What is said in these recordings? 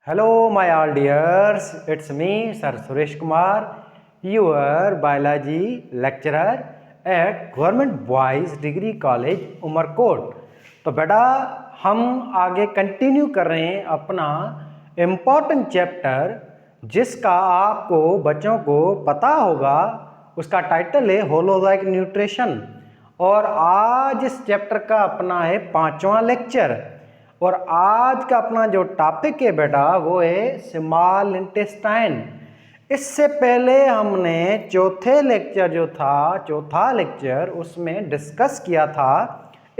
Hello, my all dears. It's me, Sir Suresh Kumar, your biology lecturer at Government Boys Degree College, Umarkot. तो बेटा हम आगे continue कर रहे हैं अपना इम्पोर्टेंट चैप्टर, जिसका आपको बच्चों को पता होगा। उसका टाइटल है होलोजोइक न्यूट्रिशन और आज इस चैप्टर का अपना है 5वां लेक्चर। और आज का अपना जो टॉपिक है बेटा वो है स्मॉल इंटेस्टाइन। इससे पहले हमने चौथा लेक्चर उसमें डिस्कस किया था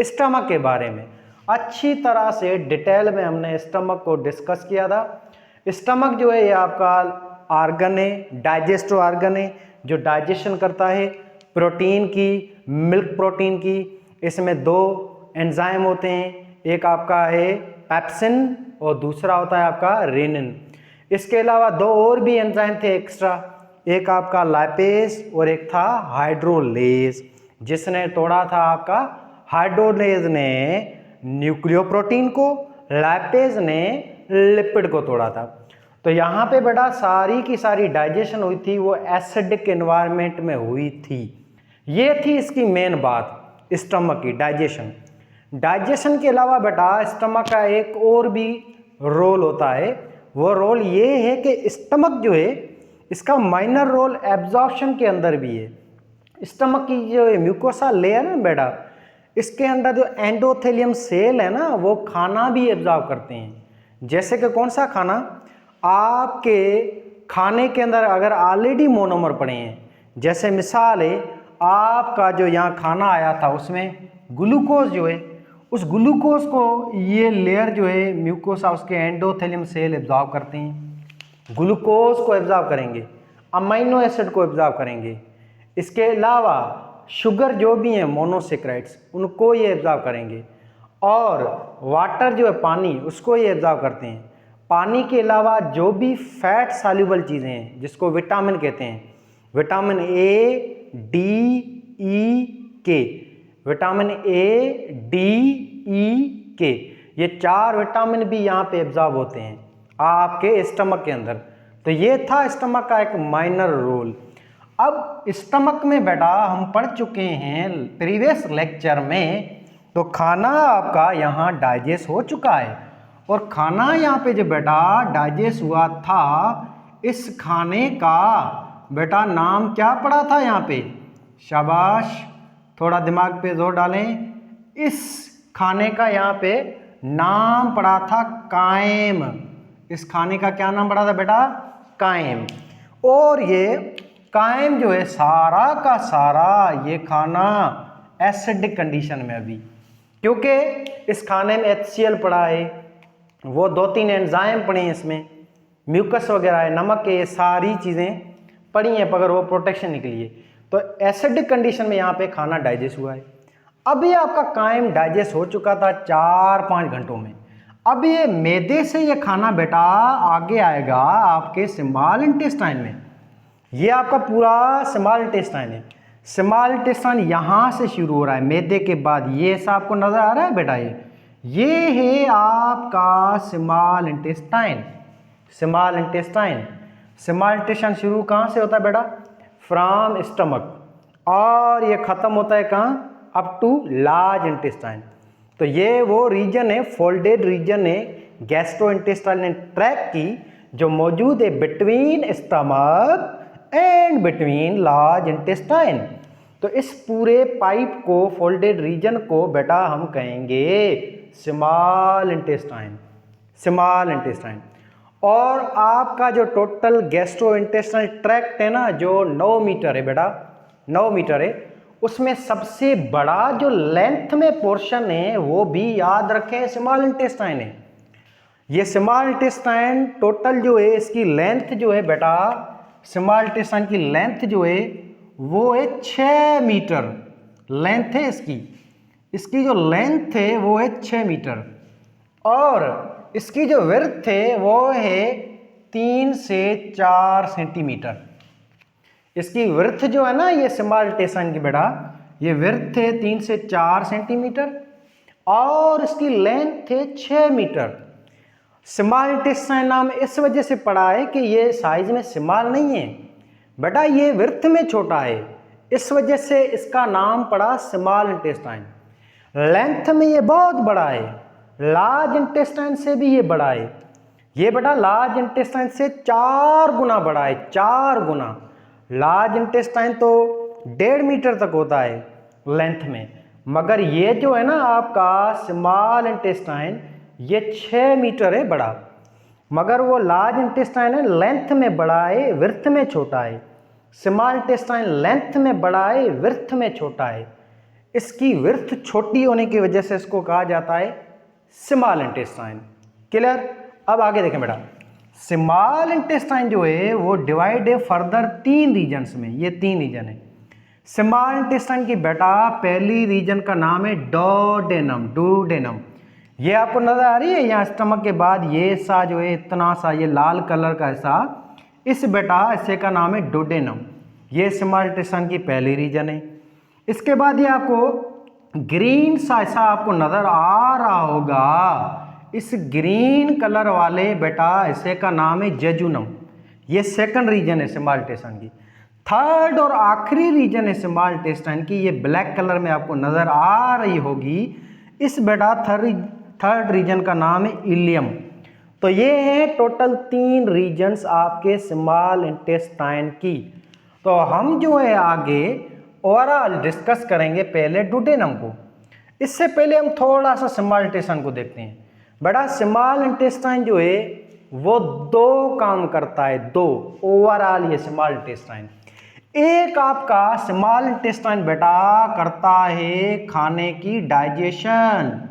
स्टमक के बारे में। अच्छी तरह से डिटेल में हमने स्टमक को डिस्कस किया था। स्टमक जो है ये आपका आर्गन है, डाइजेस्टिव आर्गन है, जो डाइजेशन करता है प्रोटीन की, मिल्क प्रोटीन की। इसमें दो एंजाइम होते हैं, एक आपका है पेप्सिन और दूसरा होता है आपका रेनिन। इसके अलावा दो और भी एंजाइम थे एक्स्ट्रा, एक आपका लाइपेज और एक था हाइड्रोलेज। जिसने तोड़ा था आपका हाइड्रोलेज ने न्यूक्लियोप्रोटीन को, लाइपेज ने लिपिड को तोड़ा था। तो यहाँ पे बेटा सारी की सारी डाइजेशन हुई थी वो एसिडिक एनवायरनमेंट में हुई थी। ये थी इसकी मेन बात स्टमक की, डाइजेशन। डाइजेशन के अलावा बेटा स्टमक का एक और भी रोल होता है। वो रोल ये है कि स्टमक जो है इसका माइनर रोल एब्जॉर्प्शन के अंदर भी है। स्टमक की जो म्यूकोसा लेयर है बेटा, इसके अंदर जो एंडोथेलियम सेल है ना, वो खाना भी एब्जॉर्ब करते हैं। जैसे कि कौन सा खाना, आपके खाने के अंदर अगर ऑलरेडी मोनोमर पड़े हैं, जैसे मिसाल है आपका जो यहाँ खाना आया था उसमें ग्लूकोज जो है, उस ग्लूकोज को ये लेयर जो है म्यूकोसा उसके एंडोथेलियम सेल एब्जॉर्ब करते हैं। ग्लूकोज को एब्जॉर्ब करेंगे, अमीनो एसिड को एब्जॉर्ब करेंगे। इसके अलावा शुगर जो भी हैं मोनोसेक्राइड्स, उनको ये एब्जॉर्ब करेंगे। और वाटर जो है पानी, उसको ये एब्जॉर्ब करते हैं। पानी के अलावा जो भी फैट सॉल्युबल चीज़ें हैं जिसको विटामिन कहते हैं, विटामिन ए, डी, ई, के, विटामिन ए, डी, ई, के, ये 4 विटामिन भी यहाँ पे एब्जॉर्ब होते हैं आपके स्टमक के अंदर। तो ये था स्टमक का एक माइनर रोल। अब स्टमक में बेटा हम पढ़ चुके हैं प्रीवियस लेक्चर में, तो खाना आपका यहाँ डाइजेस्ट हो चुका है। और खाना यहाँ पे जो बेटा डाइजेस्ट हुआ था, इस खाने का बेटा नाम क्या पड़ा था यहाँ पे, शाबाश, थोड़ा दिमाग पे जोर डालें। इस खाने का यहाँ पे नाम पड़ा था कायम। इस खाने का क्या नाम पड़ा था बेटा, कायम। और ये कायम जो है सारा का सारा ये खाना एसिडिक कंडीशन में अभी, क्योंकि इस खाने में HCl पड़ा है, वो 2-3 एंजाइम पड़े हैं इसमें, म्यूकस वगैरह है, नमक है, ये सारी चीज़ें पड़ी हैं मगर वो प्रोटेक्शन निकली है। तो एसिडिक कंडीशन में यहाँ पे खाना डाइजेस्ट हुआ है। अब ये आपका कायम डाइजेस्ट हो चुका था 4-5 घंटों में। अब ये मैदे से ये खाना बेटा आगे आएगा आपके स्मॉल इंटेस्टाइन में। ये आपका पूरा स्मॉल इंटेस्टाइन है। स्मॉल इंटेस्टाइन यहाँ से शुरू हो रहा है मैदे के बाद, ये ऐसा आपको नजर आ रहा है बेटा, ये है आपका small intestine. Small intestine, small intestine शुरू कहाँ से होता है बेटा, फ्रॉम स्टमक, और ये खत्म होता है कहाँ, अप टू लार्ज इंटेस्टाइन। तो ये वो रीजन है, फोल्डेड रीजन है गैस्ट्रो इंटेस्टाइनल ट्रैक्ट की, जो मौजूद है between stomach and between large intestine. तो इस पूरे पाइप को, फोल्डेड रीजन को बेटा हम कहेंगे स्मॉल इंटेस्टाइन, स्मॉल इंटेस्टाइन। और आपका जो टोटल गैस्ट्रो इंटेस्टाइनल ट्रैक्ट है ना, जो 9 मीटर है बेटा, 9 मीटर है, उसमें सबसे बड़ा जो लेंथ में पोर्शन है वो भी याद रखें स्मॉल इंटेस्टाइन है। ये स्मॉल इंटेस्टाइन टोटल जो है इसकी लेंथ जो है बेटा, स्मॉल इंटेस्टाइन की लेंथ जो है वो है 6 मीटर लेंथ है इसकी। इसकी जो लेंथ है वो है 6 मीटर और इसकी जो विड्थ है वो है 3 से 4 सेंटीमीटर। इसकी विड्थ जो है ना ये स्मॉल इंटेस्टाइन की बेटा, ये विड्थ है 3 से 4 सेंटीमीटर और इसकी लेंथ है 6 मीटर। स्मॉल इंटेस्टाइन नाम इस वजह से पड़ा है कि ये साइज में स्मॉल नहीं है बेटा, ये विड्थ में छोटा है, इस वजह से इसका नाम पड़ा स्मॉल इंटेस्टाइन। लेंथ में ये बहुत बड़ा है, लार्ज इंटेस्टाइन से भी ये बड़ा है। ये बेटा लार्ज इंटेस्टाइन से 4 गुना बड़ा है, 4 गुना। लार्ज इंटेस्टाइन तो 1.5 मीटर तक होता है लेंथ में, मगर ये जो है ना आपका स्मॉल इंटेस्टाइन ये 6 मीटर है बड़ा। मगर वो लार्ज इंटेस्टाइन है लेंथ में बड़ा है, विड्थ में छोटा है। स्मॉल इंटेस्टाइन लेंथ में बड़ा है, विड्थ में छोटा है। इसकी विड्थ छोटी होने की वजह से इसको कहा जाता है स्मॉल इंटेस्टाइन। क्लियर? अब आगे देखें बेटा, स्मॉल इंटेस्टाइन जो है वो डिवाइड है फर्दर 3 रीजन्स में। ये 3 रीजन है स्मॉल इंटेस्टाइन की बेटा। पहली रीजन का नाम है डोडेनम, डूडेनम। ये आपको नजर आ रही है यहाँ स्टमक के बाद ये सा जो है इतना सा ये लाल कलर का ऐसा, इस बेटा ऐसे का नाम है डोडेनम। ये स्मॉल इंटेस्टाइन की पहली रीजन है। इसके बाद ये आपको ग्रीन सा ऐसा आपको नजर आ रहा होगा, इस ग्रीन कलर वाले बेटा ऐसे का नाम है जेजुनम। ये सेकंड रीजन है स्मॉल इंटेस्टाइन की। थर्ड और आखिरी रीजन है स्मॉल इंटेस्टाइन की, ये ब्लैक कलर में आपको नजर आ रही होगी, इस बेटा थर्ड रीजन का नाम है इलियम। तो ये है टोटल 3 रीजन्स आपके स्मॉल इंटेस्टाइन की। तो हम जो है आगे ओवरऑल डिस्कस करेंगे पहले डुडेनम को। इससे पहले हम थोड़ा सा स्मॉल इंटेस्टाइन को देखते हैं। बेटा स्मॉल इंटेस्टाइन जो है वो 2 काम करता है, 2 ओवरऑल ये स्मॉल इंटेस्टाइन। एक आपका स्मॉल इंटेस्टाइन बेटा करता है खाने की डाइजेशन।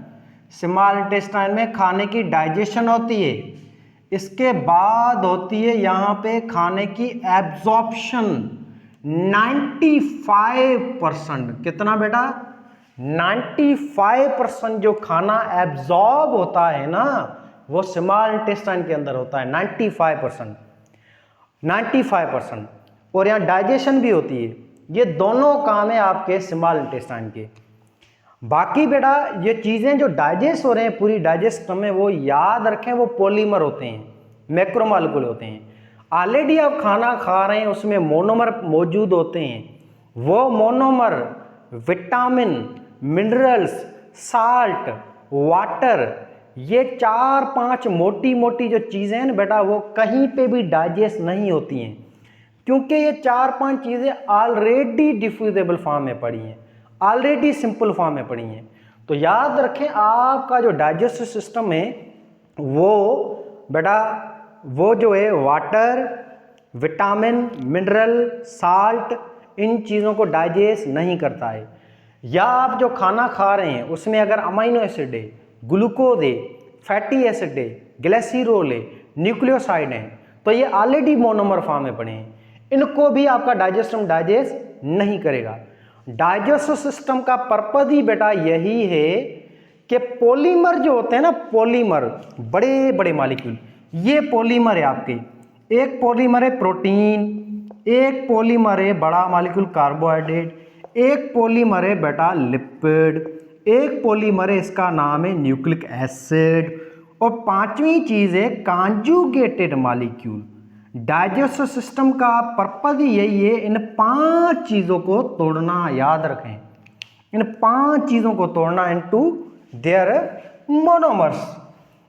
स्मॉल इंटेस्टाइन में खाने की डाइजेशन होती है। इसके बाद होती है यहाँ पे खाने की एब्जॉर्प्शन। 95% कितना बेटा? 95% जो खाना एब्जॉर्ब होता है ना वो स्मॉल इंटेस्टाइन के अंदर होता है। 95%। और यहाँ डाइजेशन भी होती है। ये दोनों काम है आपके स्मॉल इंटेस्टाइन के। बाकी बेटा ये चीज़ें जो डाइजेस्ट हो रहे हैं पूरी डाइजेस्ट में, वो याद रखें वो पॉलीमर होते हैं, मैक्रोमॉलिक्यूल होते हैं। ऑलरेडी आप खाना खा रहे हैं उसमें मोनोमर मौजूद होते हैं। वो monomer vitamin, minerals, salt, water, ये 4-5 मोटी मोटी जो चीज़ें हैं ना बेटा वो कहीं पे भी डाइजेस्ट नहीं होती हैं, क्योंकि ये 4-5 चीज़ें ऑलरेडी डिफ्यूजेबल फॉर्म में पड़ी हैं, ऑलरेडी सिंपल फॉर्म में पड़ी हैं। तो याद रखें आपका जो डाइजेस्टिव सिस्टम है वो बेटा वो जो है वाटर, विटामिन, मिनरल, साल्ट, इन चीज़ों को डाइजेस्ट नहीं करता है। या आप जो खाना खा रहे हैं उसमें अगर अमाइनो एसिड है, ग्लूकोज है, फैटी एसिड है, ग्लिसरॉल है, न्यूक्लियोसाइड है, तो ये ऑलरेडी मोनोमर फॉर्म में पड़े हैं। इनको भी आपका डाइजेस्टम डाइजेस्ट नहीं करेगा। डाइजेस्टिव सिस्टम का पर्पज ही बेटा यही है कि पॉलीमर जो होते हैं ना, पॉलीमर बड़े बड़े मॉलिक्यूल, ये पॉलीमर है आपके। एक पॉलीमर है प्रोटीन, एक पॉलीमर है बड़ा मॉलिक्यूल कार्बोहाइड्रेट, एक पॉलीमर है बेटा लिपिड, एक पॉलीमर है इसका नाम है न्यूक्लिक एसिड, और 5वीं चीज़ है कॉन्जुगेटेड मॉलिक्यूल। डाइजेस्टिव सिस्टम का पर्पज ही यही है इन 5 चीज़ों को तोड़ना। याद रखें इन 5 चीज़ों को तोड़ना इनटू देयर मोनोमर्स।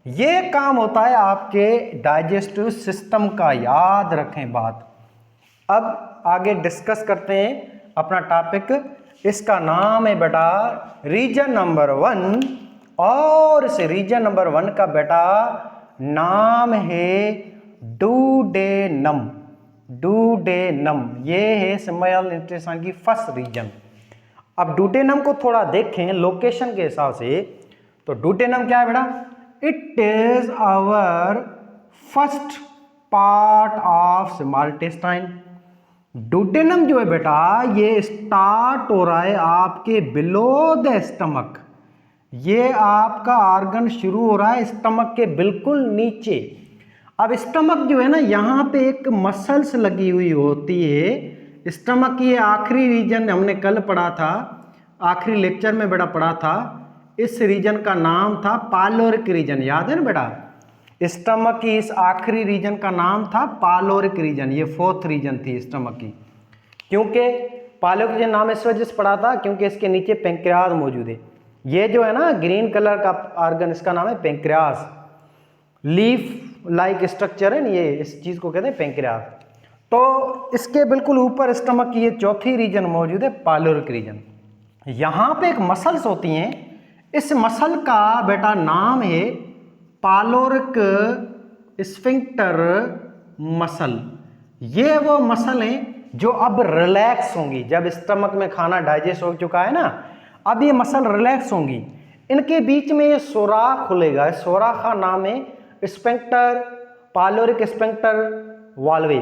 ये काम होता है आपके डाइजेस्टिव सिस्टम का, याद रखें बात। अब आगे डिस्कस करते हैं अपना टॉपिक। इसका नाम है बेटा रीजन नंबर 1, और इस रीजन नंबर 1 का बेटा नाम है डूडेनम। डूडेनम ये है स्मॉल इंटेस्टाइन की फर्स्ट रीजन। अब डूडेनम को थोड़ा देखें लोकेशन के हिसाब से, तो डूडेनम क्या है बेटा? It is our first part of small intestine. Duodenum जो है बेटा ये स्टार्ट हो रहा है आपके बिलो द स्टमक। ये आपका ऑर्गन शुरू हो रहा है स्टमक के बिल्कुल नीचे। अब स्टमक जो है ना यहाँ पे एक मसल्स लगी हुई होती है। स्टमक की आखिरी रीजन हमने कल पढ़ा था, आखिरी लेक्चर में बेटा पढ़ा था। इस रीजन का नाम था पाइलोरिक रीजन, याद है ना बेटा? स्टमक की इस आखिरी रीजन का नाम था पालोरिक रीजन, ये फोर्थ रीजन थी स्टमक की। क्योंकि पालोरिक रीजन नाम इस वजह से पड़ा था क्योंकि इसके नीचे पेंक्रियाज मौजूद है। ये जो है ना ग्रीन कलर का ऑर्गन, इसका नाम है पेंक्रियाज। लीफ लाइक स्ट्रक्चर है, ये इस चीज को कहते हैं पेंक्रियाज। तो इसके बिल्कुल ऊपर स्टमक की ये चौथी रीजन मौजूद है, पालोरिक रीजन। यहां पे एक मसल्स होती हैं, इस मसल का बेटा नाम है पालोरिक स्फिंक्टर मसल। ये वो मसल हैं जो अब रिलैक्स होंगी जब स्टमक में खाना डाइजेस्ट हो चुका है ना, अब ये मसल रिलैक्स होंगी। इनके बीच में ये सुराख खुलेगा, सुराख का नाम है स्फिंक्टर, पालोरिक स्फिंक्टर वाल्वे।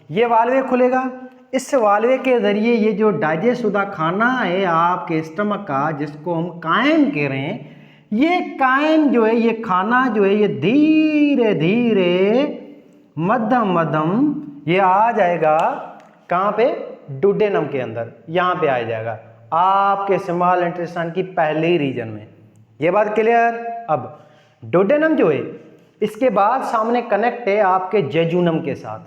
ये वाल्वे खुलेगा, इस वाल्वे के जरिए ये जो डाइजेस्ट शुदा खाना है आपके स्टमक का, जिसको हम कायम कह रहे हैं, ये कायम जो है, ये खाना जो है, ये धीरे धीरे मध्यम मध्यम ये आ जाएगा कहाँ पे, डुडेनम के अंदर, यहाँ पे आ जाएगा आपके स्मॉल इंटेस्टाइन की पहले रीजन में। ये बात क्लियर। अब डुडेनम जो है इसके बाद सामने कनेक्ट है आपके जेजुनम के साथ।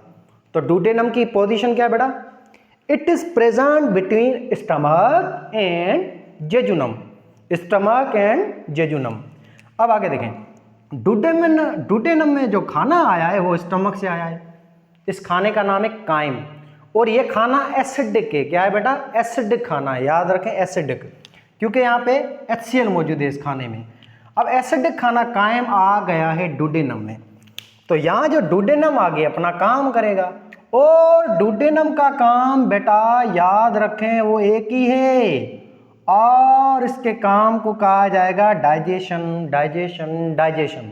तो डुडेनम की पोजीशन क्या है बेटा, it is present between stomach and jejunum, stomach and jejunum. अब आगे देखें, डुडेनम में जो खाना आया है वो स्टमक से आया है। इस खाने का नाम है काइम, और ये खाना एसिडिक है। क्या है बेटा, एसिडिक खाना है, याद रखें एसिडिक, क्योंकि यहाँ पे HCl मौजूद है इस खाने में। अब एसिडिक खाना कायम आ गया है डुडेनम में, तो यहाँ जो डुडेनम आगे अपना काम करेगा, और डुडेनम का काम बेटा याद रखें वो एक ही है, और इसके काम को कहा जाएगा डाइजेशन, डाइजेशन, डाइजेशन।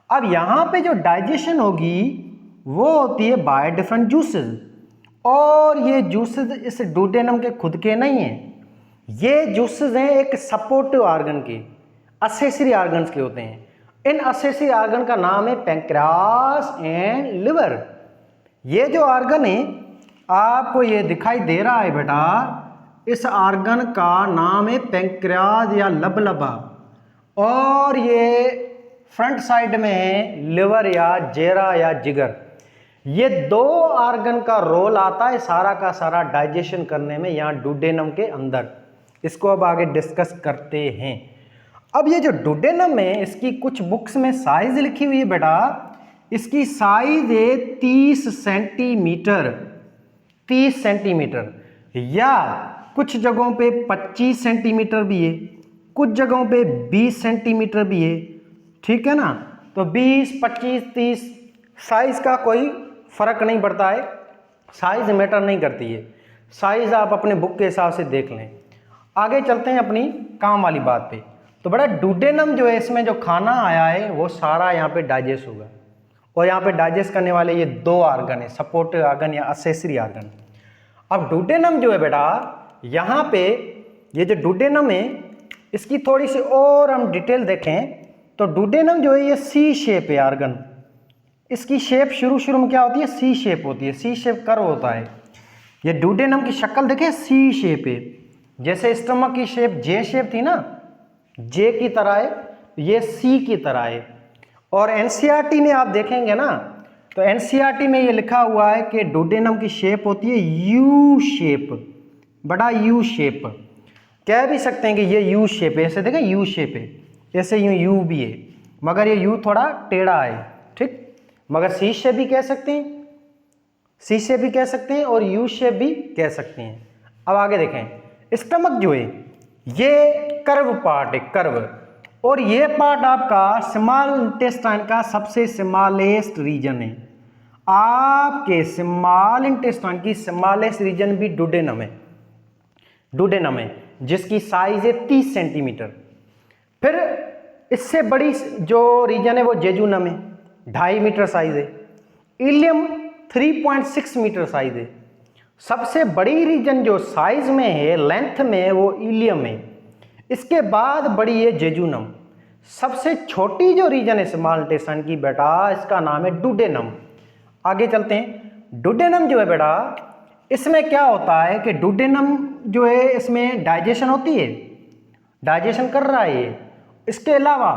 अब यहाँ पे जो डाइजेशन होगी वो होती है बाय डिफरेंट जूसेस, और ये जूसेस इस डुडेनम के खुद के नहीं हैं, ये जूसेस हैं एक सपोर्टिव ऑर्गन के, असेसरी ऑर्गन्स के होते हैं। इन असेसरी ऑर्गन का नाम है पैंक्रियास एंड लिवर। ये जो ऑर्गन है आपको ये दिखाई दे रहा है बेटा, इस ऑर्गन का नाम है पैंक्रियास या लबलबा, और ये फ्रंट साइड में है लिवर या जेरा या जिगर। ये दो ऑर्गन का रोल आता है सारा का सारा डाइजेशन करने में यहाँ डुडेनम के अंदर। इसको अब आगे डिस्कस करते हैं। अब ये जो डुडेनम है इसकी कुछ बुक्स में साइज लिखी हुई है बेटा, इसकी साइज है 30 सेंटीमीटर, 30 सेंटीमीटर, या कुछ जगहों पे 25 सेंटीमीटर भी है, कुछ जगहों पे 20 सेंटीमीटर भी है, ठीक है ना। तो 20, 25, 30 साइज का कोई फर्क नहीं पड़ता है, साइज मैटर नहीं करती है, साइज आप अपने बुक के हिसाब से देख लें। आगे चलते हैं अपनी काम वाली बात पे। तो बड़ा डुडेनम जो है इसमें जो खाना आया है वो सारा यहाँ पे डाइजेस्ट होगा, और यहाँ पे डाइजेस्ट करने वाले ये दो ऑर्गन है, सपोर्टिव ऑर्गन या असेसरी ऑर्गन। अब डुडेनम जो है बेटा यहाँ पे ये जो डुडेनम है इसकी थोड़ी सी और हम डिटेल देखें तो डुडेनम जो है ये सी शेप है ऑर्गन। इसकी शेप शुरू में क्या होती है, सी शेप होती है, सी शेप कर्व होता है। ये डुडेनम की शक्ल देखें सी शेप है, जैसे स्टमक की शेप जे शेप थी ना, जे की तरह है, ये सी की तरह है। और एनसीईआरटी में आप देखेंगे ना तो एनसीईआरटी में ये लिखा हुआ है कि डुडेनम की शेप होती है यू शेप, बड़ा यू शेप। कह भी सकते हैं कि ये यू शेप है, ऐसे देखें यू शेप है, ऐसे यूं यू भी है, मगर ये यू थोड़ा टेढ़ा है, ठीक। मगर सी शेप भी कह सकते हैं, सी शेप भी कह सकते हैं और यू शेप भी कह सकते हैं। अब आगे देखें, स्टमक जो है ये कर्व पार्ट है, कर्व, और ये पार्ट आपका स्मॉल इंटेस्टाइन का सबसे स्मॉलेस्ट रीजन है। आपके स्मॉल इंटेस्टाइन की स्मॉलेस्ट रीजन भी डुडेनम है, डुडेनम है, जिसकी साइज है 30 सेंटीमीटर। फिर इससे बड़ी जो रीजन है वो जेजुनम है, 2.5 मीटर साइज है। इलियम 3.6 मीटर साइज है। सबसे बड़ी रीजन जो साइज में है, लेंथ में, वो इलियम है। इसके बाद बड़ी है जेजुनम। सबसे छोटी जो रीजन है स्मॉल इंटेस्टाइन की बेटा, इसका नाम है डुडेनम। आगे चलते हैं। डुडेनम जो है बेटा, इसमें क्या होता है कि डुडेनम जो है इसमें डाइजेशन होती है, डाइजेशन कर रहा है ये। इसके अलावा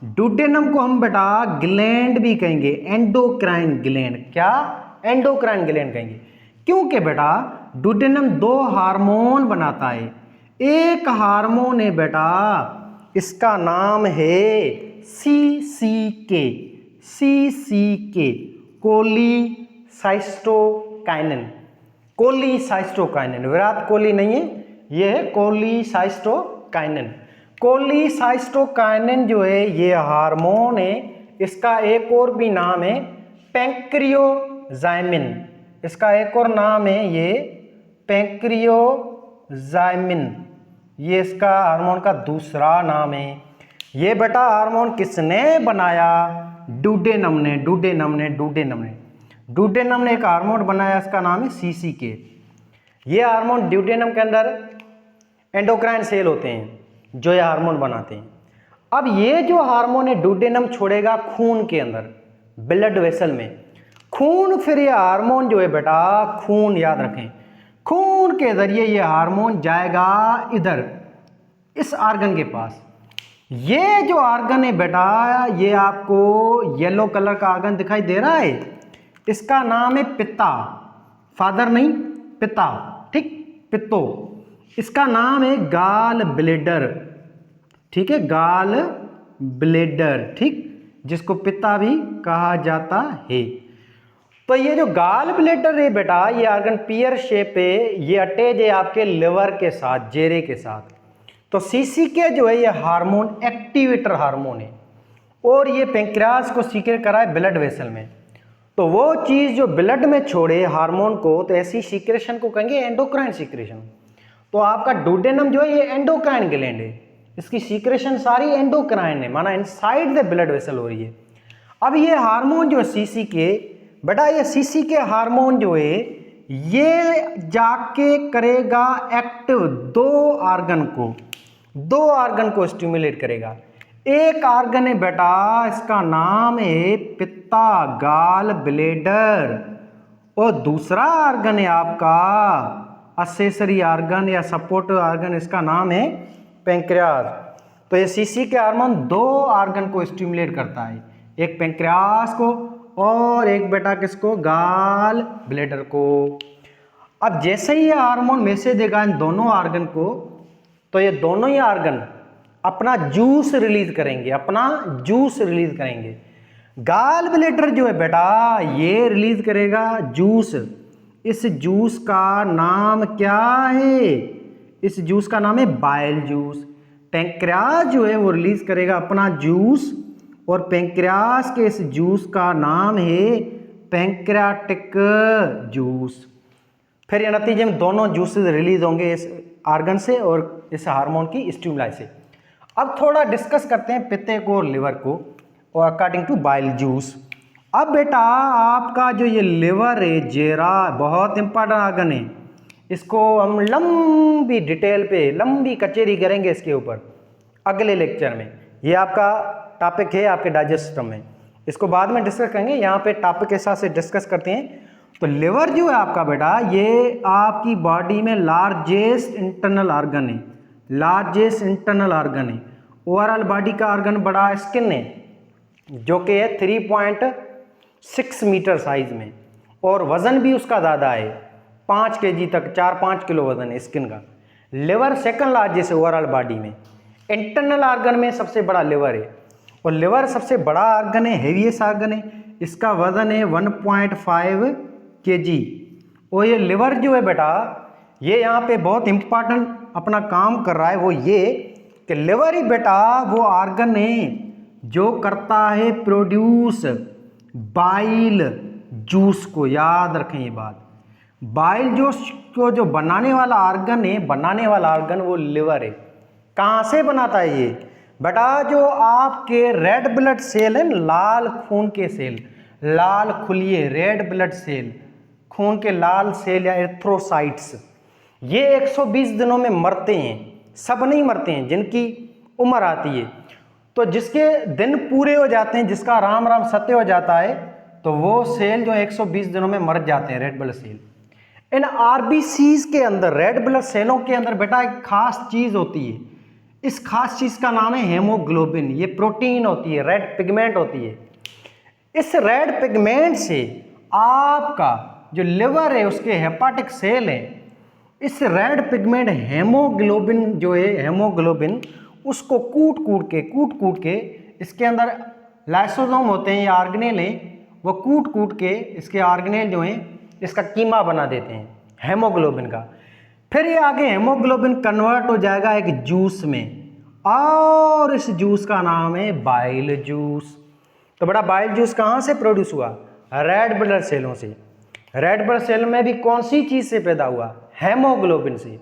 डुडेनम को हम बेटा ग्लैंड भी कहेंगे, एंडोक्राइन ग्लैंड। क्या? एंडोक्राइन ग्लैंड कहेंगे, क्योंकि बेटा डुडेनम 2 हार्मोन बनाता है। एक हार्मोन है बेटा, इसका नाम है CCK, CCK कोलीसाइस्टोकाइनिन। कोलीसाइस्टोकाइनिन, विराट कोहली नहीं है, ये है कोलीसाइस्टोकाइनिन। कोलीसाइस्टोकाइनिन जो है ये हार्मोन है, इसका एक और भी नाम है पैंक्रियोजाइमिन। इसका एक और नाम है ये पैंक्रियोजाइमिन, ये इसका हार्मोन का दूसरा नाम है। ये बेटा हार्मोन किसने बनाया? डुडेनम ने। डुडेनम ने एक हार्मोन बनाया, इसका नाम है CCK। ये हार्मोन ड्यूडेनम के अंदर एंडोक्राइन सेल होते हैं जो ये हार्मोन बनाते हैं। अब ये जो हार्मोन है डुडेनम छोड़ेगा खून के अंदर, ब्लड वेसल में। खून, फिर ये हार्मोन जो है बेटा, खून याद रखें, खून के जरिए ये हार्मोन जाएगा इधर इस आर्गन के पास। ये जो आर्गन है बेटा, ये आपको येलो कलर का आर्गन दिखाई दे रहा है, इसका नाम है पित्ता। फादर नहीं, पिता, ठीक, पित्तो। इसका नाम है गाल ब्लेडर, ठीक है, गाल ब्लेडर, ठीक, जिसको पित्ता भी कहा जाता है। तो ये जो गाल ब्लेडर है बेटा, ये आर्गन पियर शेप है, ये अटैच है आपके लिवर के साथ, जेरे के साथ। तो CCK जो है ये हार्मोन एक्टिवेटर हार्मोन है, और ये पेंक्रियास को सीक्रेट करा है ब्लड वेसल में। तो वो चीज़ जो ब्लड में छोड़े हार्मोन को, तो ऐसी सीक्रेशन को कहेंगे एंडोक्राइन सीक्रेशन। तो आपका डुडेनम जो है ये एंडोक्राइन ग्लैंड है, इसकी सीक्रेशन सारी एंडोक्राइन है, माना इनसाइड द ब्लड वेसल हो रही है। अब ये हार्मोन जो है CCK बेटा, ये CCK हार्मोन जो है ये जाके करेगा एक्टिव दो आर्गन को स्टिमुलेट करेगा। एक आर्गन है बेटा, इसका नाम है पित्ता, गाल ब्लेडर, और दूसरा आर्गन है आपका असेसरी आर्गन या सपोर्ट आर्गन, इसका नाम है पेंक्रियास। तो ये CCK हार्मोन 2 आर्गन को स्टिमुलेट करता है, एक पेंक्रियास को और एक बेटा किसको? गाल ब्लेडर को। अब जैसे ही ये हार्मोन मैसेज देगा इन दोनों आर्गन को, तो ये दोनों ही आर्गन अपना जूस रिलीज करेंगे। गाल ब्लेडर जो है बेटा, ये रिलीज करेगा जूस। इस जूस का नाम क्या है? इस जूस का नाम है बाइल जूस। पेंक्रियास जो है वो रिलीज करेगा अपना जूस, और पेंक्रियास के इस जूस का नाम है पेंक्रियाटिक जूस। फिर ये नतीजे में दोनों जूसेस रिलीज होंगे इस आर्गन से और इस हार्मोन की स्टिमुलाई से। अब थोड़ा डिस्कस करते हैं पित्ते को और लिवर को, और अकॉर्डिंग टू बाइल जूस। अब बेटा आपका जो ये लिवर है, जेरा, बहुत इंपॉर्टेंट आर्गन है, इसको हम लंबी डिटेल पे लंबी कचेरी करेंगे इसके ऊपर अगले लेक्चर में। ये आपका टॉपिक है आपके डाइजेस्ट सिस्टम में, इसको बाद में डिस्कस करेंगे। यहाँ पे टॉपिक के हिसाब से डिस्कस करते हैं। तो लिवर जो है आपका बेटा, ये आपकी बॉडी में लार्जेस्ट इंटरनल आर्गन है, ओवरऑल बॉडी का आर्गन बड़ा स्किन है, जो कि है 3.6 मीटर साइज में, और वजन भी उसका ज़्यादा है, 5 kg तक, 4-5 किलो वजन है स्किन का। लिवर सेकंड लार्जेस्ट है ओवरऑल बॉडी में, इंटरनल आर्गन में सबसे बड़ा लिवर है, और लिवर सबसे बड़ा आर्गन है, हेवीएस्ट आर्गन है, इसका वजन है 1.5 kg। और ये लिवर जो है बेटा, ये यहाँ पे बहुत इंपॉर्टेंट अपना काम कर रहा है, वो ये कि लिवर ही बेटा वो आर्गन है जो करता है प्रोड्यूस बाइल जूस को। याद रखें ये बात, बाइल जूस को जो बनाने वाला आर्गन वो लिवर है। कहाँ से बनाता है ये बेटा? जो आपके रेड ब्लड सेल है, लाल खून के सेल, लाल खुलिए रेड ब्लड सेल, खून के लाल सेल या एरिथ्रोसाइट्स, ये 120 दिनों में मरते हैं। सब नहीं मरते हैं, जिनकी उम्र आती है, तो जिसके दिन पूरे हो जाते हैं, जिसका राम राम सत्य हो जाता है, तो वो सेल जो 120 दिनों में मर जाते हैं, रेड ब्लड सेल। इन RBCs के अंदर, रेड ब्लड सेलों के अंदर बेटा एक खास चीज होती है, इस खास चीज़ का नाम है हेमोग्लोबिन। ये प्रोटीन होती है, रेड पिगमेंट होती है। इस रेड पिगमेंट से आपका जो लिवर है उसके हेपाटिक सेल हैं, इस रेड पिगमेंट हेमोग्लोबिन जो है हेमोग्लोबिन उसको कूट कूट के इसके अंदर लाइसोसोम होते हैं या ऑर्गेनेल हैं, वो कूट के इसके ऑर्गेनेल जो हैं इसका कीमा बना देते हैं हेमोग्लोबिन का। फिर ये आगे हेमोग्लोबिन कन्वर्ट हो जाएगा एक जूस में, और इस जूस का नाम है बाइल जूस। तो बड़ा बाइल जूस कहाँ से प्रोड्यूस हुआ? रेड ब्लड सेलों से। रेड ब्लड सेल में भी कौन सी चीज़ से पैदा हुआ? हेमोग्लोबिन से।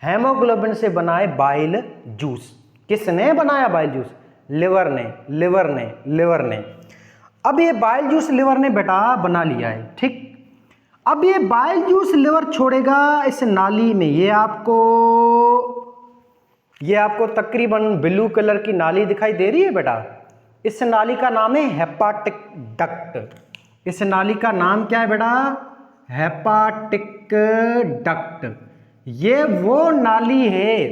हेमोग्लोबिन से बनाए बाइल जूस। किसने बनाया बाइल जूस? लिवर ने। अब ये बाइल जूस लिवर ने बेटा बना लिया है, ठीक। अब ये बाइल जूस लिवर छोड़ेगा इस नाली में। ये आपको तकरीबन ब्लू कलर की नाली दिखाई दे रही है बेटा। इस नाली का नाम है हेपाटिक डक्ट। इस नाली का नाम क्या है बेटा? Hepatic duct. ये वो नाली है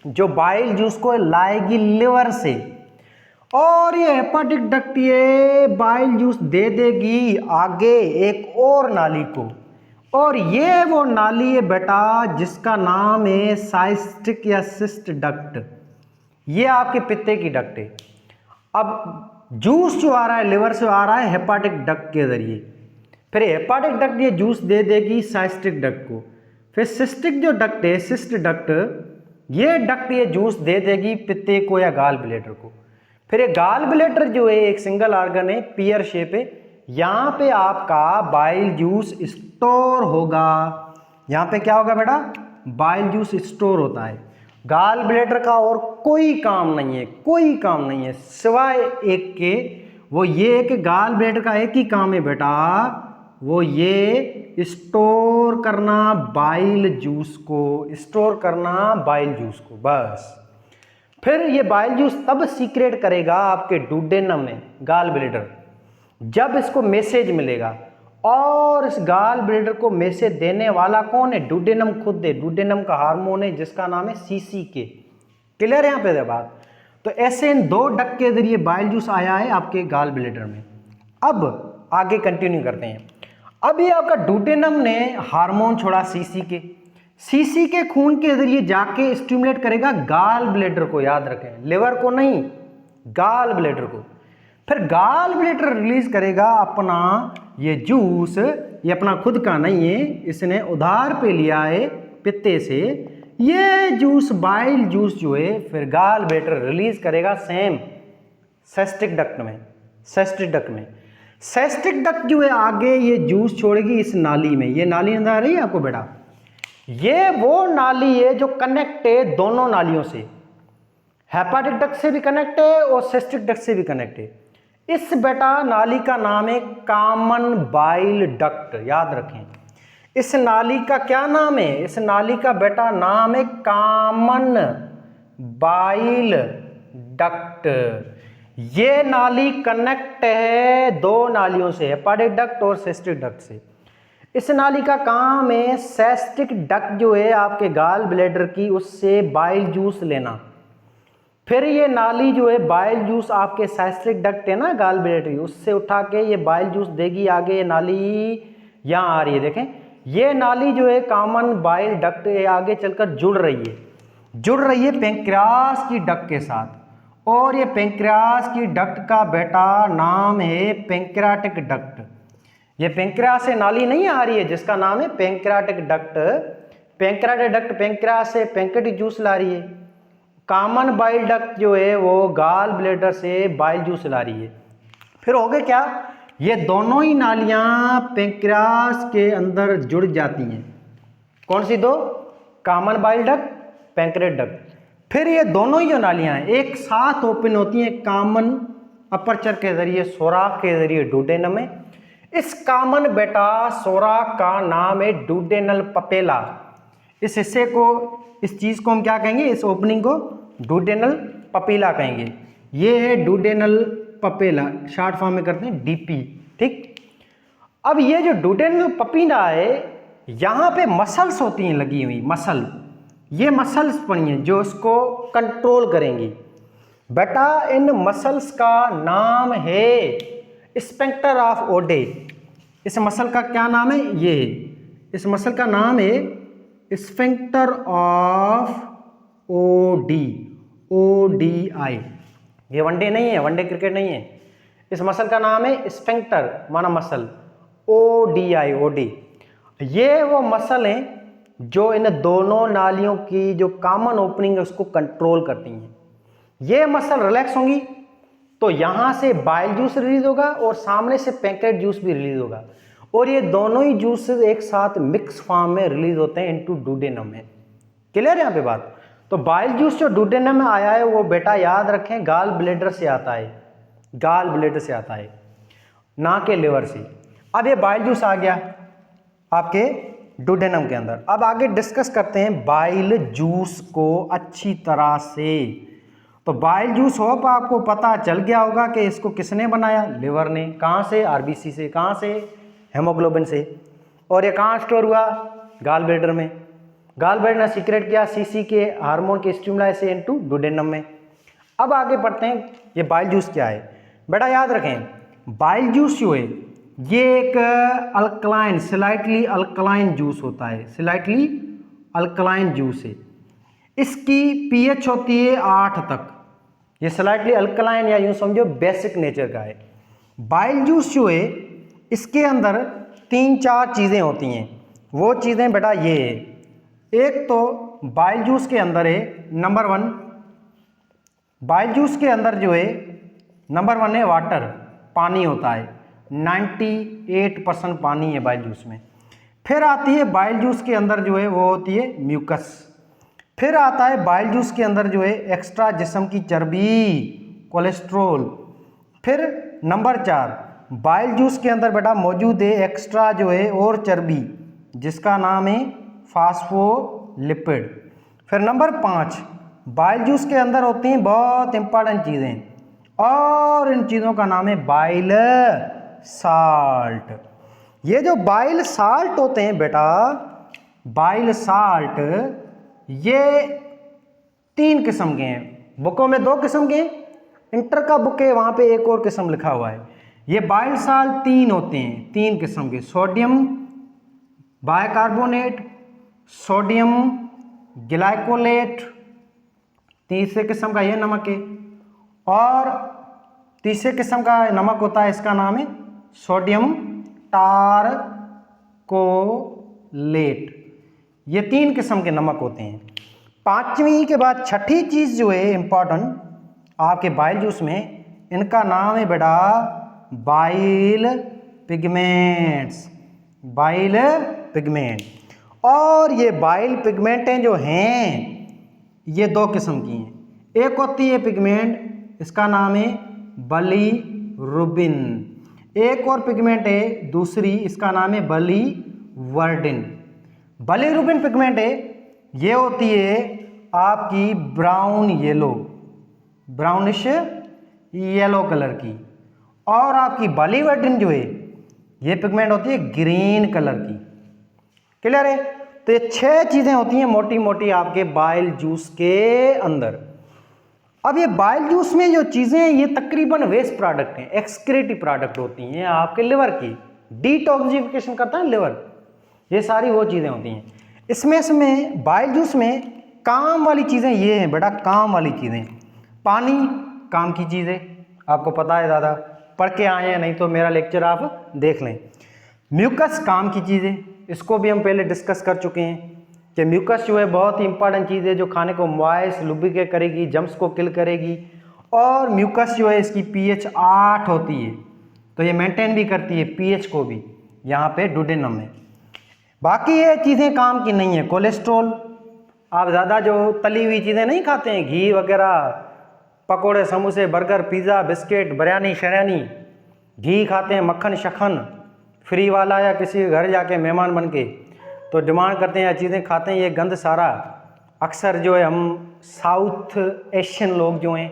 जो बाइल जूस को लाएगी लिवर से, और ये हेपाटिक डक्ट ये बाइल जूस दे देगी आगे एक और नाली को, और ये वो नाली है बेटा जिसका नाम है साइस्टिक या सिस्ट डक्ट। ये आपके पित्ते की डक्ट है। अब जूस जो आ रहा है लिवर से आ रहा है हेपाटिक डक्ट के जरिए, फिर हेपाटिक डक्ट ये जूस दे देगी साइस्टिक डक्ट को, फिर सिस्टिक जो डक्ट है सिस्ट डक्ट ये डक्ट ये जूस दे देगी पित्ते को या गाल ब्लैडर को। फिर ये गाल ब्लैडर जो है एक सिंगल ऑर्गन है, पियर शेप है, यहाँ पे आपका बाइल जूस स्टोर होगा। यहाँ पे क्या होगा बेटा? बाइल जूस स्टोर होता है। गाल ब्लैडर का और कोई काम नहीं है सिवाय एक के, वो ये कि गाल ब्लैडर का एक ही काम है बेटा, वो ये स्टोर करना बाइल जूस को, बस। फिर ये बाइल जूस तब सीक्रेट करेगा आपके डुडेनम में, गाल ब्लैडर, जब इसको मैसेज मिलेगा। और इस गाल ब्लैडर को मैसेज देने वाला कौन है? डुडेनम खुद है। डुडेनम का हार्मोन है जिसका नाम है CCK। क्लियर है यहाँ पे बात? तो ऐसे इन दो डक्ट के जरिए बाइल जूस आया है आपके गाल ब्लैडर में। अब आगे कंटिन्यू करते हैं। अब ये आपका डुडेनम ने हार्मोन छोड़ा CCK खून के जरिए जाके स्टिमुलेट करेगा गाल ब्लैडर को, याद रखें, लिवर को नहीं, गाल ब्लैडर को। फिर गाल ब्लैडर रिलीज करेगा अपना ये जूस, ये अपना खुद का नहीं है, इसने उधार पे लिया है पित्ते से। ये जूस बाइल जूस जो है फिर गाल ब्लैडर रिलीज करेगा सेम सिस्टिक डक्ट में। सिस्टिक डक्ट जो है आगे ये जूस छोड़ेगी इस नाली में। ये नाली नजर आ रही है आपको बेटा? ये वो नाली है जो कनेक्ट है दोनों नालियों से, हेपाटिक डक्ट से भी कनेक्ट है और सिस्टिक डक्ट से भी कनेक्ट है। इस बेटा नाली का नाम है कॉमन बाइल डक्ट, याद रखें। इस नाली का क्या नाम है? इस नाली का बेटा नाम है कॉमन बाइल डक्ट। ये नाली कनेक्ट है दो नालियों से, हेपाटिक डक्ट और सिस्टिक डक्ट से। इस नाली का काम है सिस्टिक डक्ट जो है आपके गाल ब्लैडर की, उससे बाइल जूस लेना। फिर ये नाली जो है बाइल जूस आपके सिस्टिक डक्ट है ना गाल ब्लैडर की, उससे उठा के ये बाइल जूस देगी आगे। ये नाली यहाँ आ रही है, देखें, ये नाली जो है कॉमन बाइल डक्ट है आगे चलकर जुड़ रही है पेंक्रियास की डक्ट के साथ, और ये पेंक्रियास की डक्ट का बेटा नाम है पेंक्रियाटिक डक्ट। ये पेंक्रियास से नाली नहीं आ रही है जिसका नाम है पेंक्रियाटिक डक्ट। पेंक्रियास से पेंक्रियाटिक जूस ला रही है। कॉमन बाइल डक्ट जो है वो गाल ब्लैडर से बाइल जूस ला रही है। फिर हो गए क्या? ये दोनों ही नालियां पेंक्रियास के अंदर जुड़ जाती हैं। कौन सी दो? Common bile duct, pancreatic duct. फिर ये दोनों ही जो नालियां हैं एक साथ ओपन होती हैं कॉमन अपर्चर के जरिए, सोराख के जरिए डुडेनम में। इस कॉमन बेटा सोराख का नाम है डुडेनल पपेला। इस हिस्से को, इस चीज को हम क्या कहेंगे? इस ओपनिंग को डुडेनल पपेला कहेंगे। ये है डुडेनल पपेला, शॉर्ट फॉर्म में करते हैं DP, ठीक। अब ये जो डुडेनल पपेला है यहाँ पे मसल्स होती हैं लगी हुई, मसल। ये मसल्स पढ़िए जो इसको कंट्रोल करेंगी। बेटा इन मसल्स का नाम है स्फिंक्टर ऑफ ओडे। इस मसल का क्या नाम है? ये इस मसल का नाम है स्फिंक्टर ऑफ ओडी, ODI। ये वनडे नहीं है, वनडे क्रिकेट नहीं है। इस मसल का नाम है स्फिंक्टर माना मसल, ODI, OD। ये वो मसल हैं जो इन दोनों नालियों की जो कॉमन ओपनिंग है उसको कंट्रोल करती हैं। ये मसल रिलैक्स होंगी तो यहां से बाइल जूस रिलीज होगा और सामने से पैंक्रेट जूस भी रिलीज होगा, और ये दोनों ही जूसेस एक साथ मिक्स फॉर्म में रिलीज होते हैं इनटू डुडेनम में। क्लियर है यहाँ पे बात? तो बाइल जूस जो डुडेनम में आया है वो बेटा याद रखें गाल ब्लेडर से आता है, गाल ब्लेडर से आता है, ना के लिवर से। अब ये बाइल जूस आ गया आपके डुडेनम के अंदर। अब आगे डिस्कस करते हैं बाइल जूस को अच्छी तरह से। तो बाइल जूस होप आपको पता चल गया होगा कि इसको किसने बनाया? लिवर ने। कहाँ से? RBC से। कहाँ से? हेमोग्लोबिन से। और ये कहाँ स्टोर हुआ? गाल ब्लेडर में। गाल ब्लेडर ने सीक्रेट किया CC के हार्मोन के स्टिमुलाई से इनटू डुडेनम में। अब आगे पढ़ते हैं ये बाइल जूस क्या है। बेटा याद रखें बाइल जूस जो है ये एक अल्कलाइन, स्लाइटली अल्कलाइन जूस होता है, स्लाइटली अल्कलाइन जूस है। इसकी pH होती है 8 तक। ये स्लाइटली अल्कलाइन या यूं समझो बेसिक नेचर का है। बाइल जूस जो है इसके अंदर 3-4 चीज़ें होती हैं। वो चीज़ें बेटा ये है, एक तो बाइल जूस के अंदर है नंबर 1, बाइल जूस के अंदर जो है नंबर 1 है वाटर, पानी होता है। 98% पानी है बाइल जूस में। फिर आती है बाइल जूस के अंदर जो है वो होती है म्यूकस। फिर आता है बाइल जूस के अंदर जो है एक्स्ट्रा जिस्म की चर्बी, कोलेस्ट्रोल। फिर नंबर 4 बाइल जूस के अंदर बेटा मौजूद है एक्स्ट्रा जो है और चर्बी जिसका नाम है फास्फोलिपिड। फिर नंबर 5 बाइल जूस के अंदर होती हैं बहुत इंपॉर्टेंट चीज़ें और इन चीज़ों का नाम है बाइल साल्ट। ये जो बाइल साल्ट होते हैं बेटा, बाइल साल्ट ये 3 किस्म के हैं। बुकों में 2 किस्म के हैं, इंटर का बुक है वहाँ पे एक और किस्म लिखा हुआ है। ये बाइल साल्ट 3 होते हैं, 3 किस्म के। सोडियम बाइकार्बोनेट, सोडियम ग्लाइकोलेट, तीसरे किस्म का ये नमक है। और तीसरे किस्म का नमक होता है, इसका नाम है सोडियम टारकोलेट। ये 3 किस्म के नमक होते हैं। 5वीं के बाद छठी चीज़ जो है इंपॉर्टेंट आपके बाइल जूस में, इनका नाम है बेटा बाइल पिगमेंट्स, बाइल पिगमेंट। और ये बाइल पिगमेंटें जो हैं ये 2 किस्म की हैं। एक होती है पिगमेंट, इसका नाम है बिलीरुबिन। एक और पिगमेंट है दूसरी, इसका नाम है बिलीवर्डिन। बिलीरुबिन पिगमेंट है, ये होती है आपकी brown yellow, brownish yellow colour की। और आपकी बिलीवर्डिन जो है ये पिगमेंट होती है ग्रीन कलर की। क्लियर है? तो ये 6 चीज़ें होती हैं मोटी मोटी आपके बाइल जूस के अंदर। अब ये बाइल जूस में जो चीज़ें हैं ये तकरीबन वेस्ट प्रोडक्ट हैं, एक्सक्रीटिव प्रोडक्ट होती हैं आपके लिवर की, डिटॉक्सिफिकेशन करता है लिवर। ये सारी वो चीज़ें होती हैं। इसमें बाइल जूस में काम वाली चीज़ें ये हैं बेटा, काम वाली चीज़ें। पानी काम की चीज़ है, आपको पता है, ज़्यादा पढ़ के आए हैं, नहीं तो मेरा लेक्चर आप देख लें। म्यूकस काम की चीज़ है, इसको भी हम पहले डिस्कस कर चुके हैं कि म्यूकस जो है बहुत ही इंपॉर्टेंट चीज़ है जो खाने को मॉइस्ट लुब्रिकेट करेगी, जम्स को किल करेगी। और म्यूकस जो है इसकी pH 8 होती है, तो ये मेंटेन भी करती है pH को भी यहाँ पे डुडेनम में। बाकी ये चीज़ें काम की नहीं है। कोलेस्ट्रॉल, आप ज़्यादा जो तली हुई चीज़ें नहीं खाते हैं, घी वगैरह, पकोड़े समोसे बर्गर पिज़्ज़ा बिस्किट बिरयानी शरयानी, घी खाते हैं, मक्खन शक्खन फ्री वाला या किसी घर जाके मेहमान बन के तो डिमांड करते हैं या चीज़ें खाते हैं, ये गंद सारा अक्सर जो है हम साउथ एशियन लोग जो हैं,